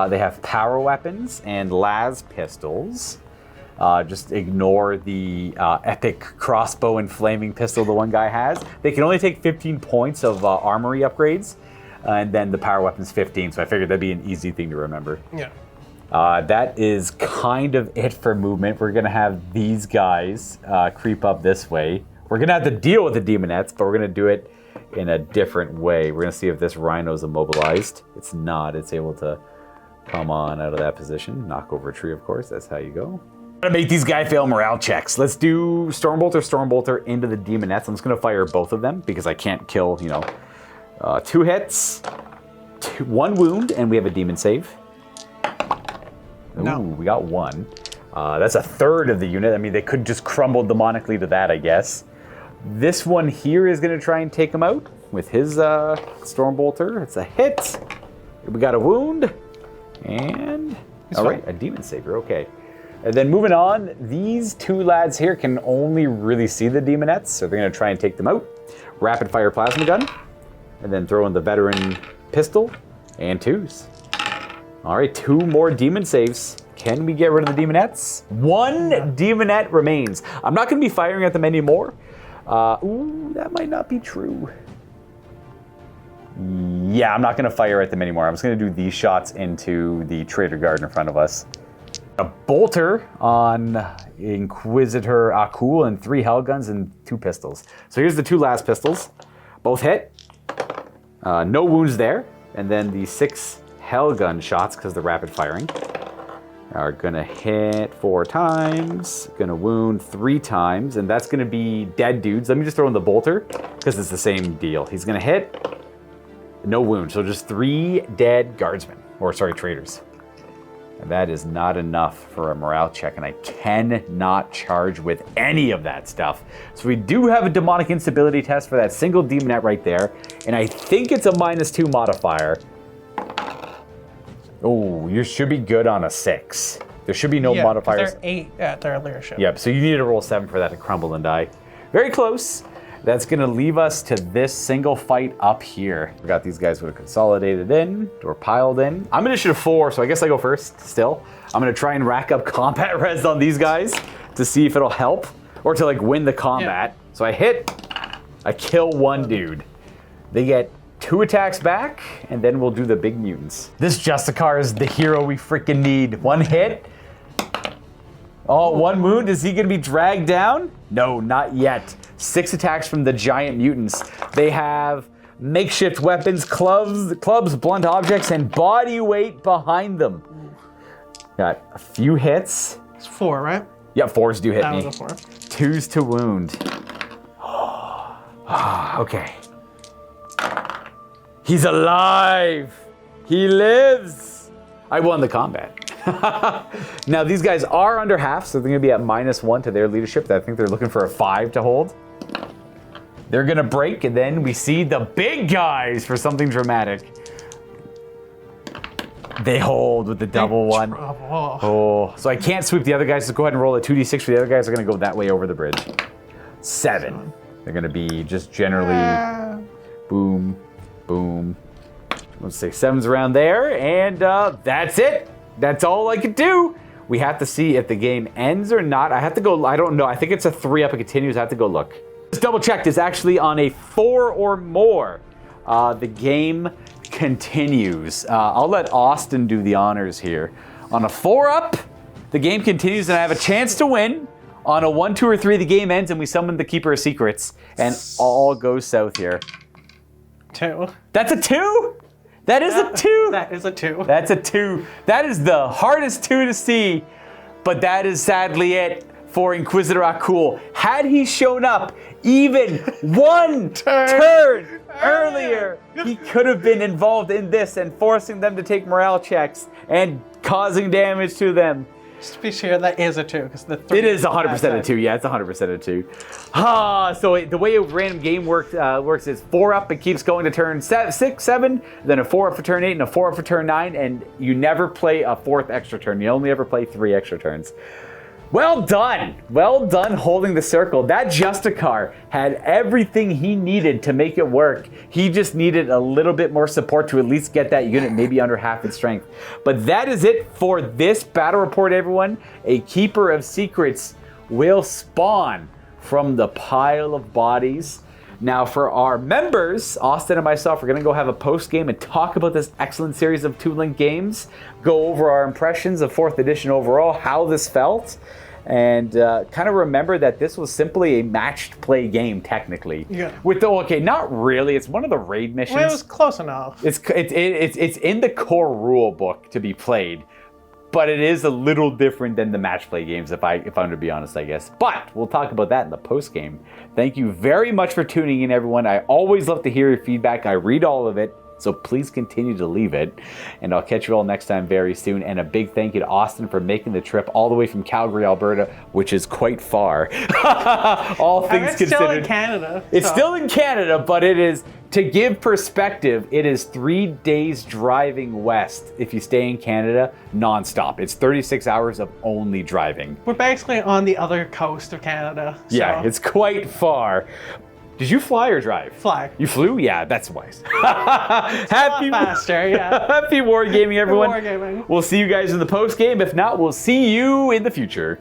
A: They have power weapons and las pistols. Just ignore the epic crossbow and flaming pistol the one guy has. They can only take 15 points of armory upgrades, and then the power weapon's 15, so I figured that'd be an easy thing to remember.
C: Yeah.
A: That is kind of it for movement. We're going to have these guys creep up this way. We're going to have to deal with the demonettes, but we're going to do it in a different way. We're going to see if this rhino's immobilized. It's not. It's able to come on out of that position. Knock over a tree, of course. That's how you go. I'm going to make these guys fail morale checks. Let's do Stormbolter into the demonettes. I'm just going to fire both of them because I can't kill, 2 hits, 1 wound, and we have a demon save.
C: No.
A: Ooh, we got 1. That's a third of the unit. I mean, they could just crumble demonically to that, I guess. This one here is going to try and take him out with his Stormbolter. It's a hit. We got a wound. And, all right, a demon saver. Okay. And then moving on, these 2 lads here can only really see the demonettes, so they're going to try and take them out. Rapid fire plasma gun. And then throw in the veteran pistol. And 2s. All right, 2 more demon saves. Can we get rid of the demonettes? 1 demonette remains. I'm not going to be firing at them anymore. Ooh, that might not be true. Yeah, I'm not going to fire at them anymore. I'm just going to do these shots into the traitor guard in front of us. A bolter on Inquisitor Akul and 3 hell guns and 2 pistols. So here's the 2 last pistols. Both hit. No wounds there. And then the 6 hell gun shots, because they're rapid firing, are gonna hit 4 times, gonna wound 3 times, and that's gonna be dead dudes. Let me just throw in the bolter, because it's the same deal. He's gonna hit, no wound, so just 3 dead guardsmen, or sorry, traitors. And that is not enough for a morale check, and I cannot charge with any of that stuff. So we do have a demonic instability test for that single demonette right there, and I think it's a -2 modifier. Oh, you should be good on a 6. There should be no modifiers.
C: They're 8 at their leadership.
A: Yep, so you need to roll 7 for that to crumble and die. Very close. That's going to leave us to this single fight up here. We got these guys would have consolidated in or piled in. I'm going to shoot a 4, so I guess I go first still. I'm going to try and rack up combat res on these guys to see if it'll help or to win the combat. Yeah. So I hit, I kill 1 dude. They get 2 attacks back, and then we'll do the big mutants. This Justicar is the hero we freaking need. 1 hit. Oh, 1 wound. Is he gonna be dragged down? No, not yet. 6 attacks from the giant mutants. They have makeshift weapons, clubs, blunt objects, and body weight behind them. Got a few hits.
C: It's 4, right?
A: Yeah, 4s do hit me.
C: That was a 4.
A: 2s to wound. Okay. He's alive! He lives! I won the combat. Now, these guys are under half, so they're going to be at -1 to their leadership. I think they're looking for a 5 to hold. They're going to break, and then we see the big guys for something dramatic. They hold with the double 1. Oh, so I can't sweep the other guys, so go ahead and roll a 2d6 for the other guys. They're going to go that way over the bridge. 7. They're going to be just generally boom, boom. Let's say 7's around there, and that's it. That's all I could do. We have to see if the game ends or not. I have to go, I don't know. I think it's a 3 up. It continues. I have to go look. Let's double check. It's actually on a 4 or more. The game continues. I'll let Austin do the honors here. On a 4 up, the game continues, and I have a chance to win. On a 1, 2, or 3, the game ends, and we summon the Keeper of Secrets, and all goes south here.
C: 2.
A: That's a 2? That is a 2.
C: That is a 2.
A: That's a 2. That is the hardest 2 to see, but that is sadly it for Inquisitor Akul. Had he shown up even 1 turn earlier, he could have been involved in this and forcing them to take morale checks and causing damage to them.
C: Just to be sure, that is a 2, because the 3...
A: It is 100% a 2. Yeah, it's 100% a 2. So the way a random game works is 4 up and keeps going to turn 6, 7, then a 4 up for turn 8, and a 4 up for turn 9, and you never play a 4th extra turn. You only ever play 3 extra turns. Well done. Well done holding the circle. That Justicar had everything he needed to make it work. He just needed a little bit more support to at least get that unit maybe under half its strength. But that is it for this battle report, everyone. A Keeper of Secrets will spawn from the pile of bodies. Now, for our members, Austin and myself are going to go have a post-game and talk about this excellent series of two-link games, go over our impressions of 4th edition overall, how this felt, and kind of remember that this was simply a matched play game, technically.
C: Yeah.
A: Okay, not really. It's one of the raid missions.
C: Well, it was close enough.
A: It's in the core rule book to be played. But it is a little different than the match play games, if I'm to be honest, I guess. But we'll talk about that in the post game. Thank you very much for tuning in, everyone. I always love to hear your feedback. I read all of it, so please continue to leave it. And I'll catch you all next time very soon. And a big thank you to Austin for making the trip all the way from Calgary, Alberta, which is quite far. All things considered. It's
C: still in Canada.
A: It's still in Canada, but it is, to give perspective, it is 3 days driving west if you stay in Canada nonstop. It's 36 hours of only driving.
C: We're basically on the other coast of Canada. So.
A: Yeah, it's quite far. Did you fly or drive?
C: Fly.
A: You flew? Yeah, that's wise. Happy
C: faster, yeah.
A: Happy wargaming, everyone.
C: Wargaming.
A: We'll see you guys in the post game. If not, we'll see you in the future.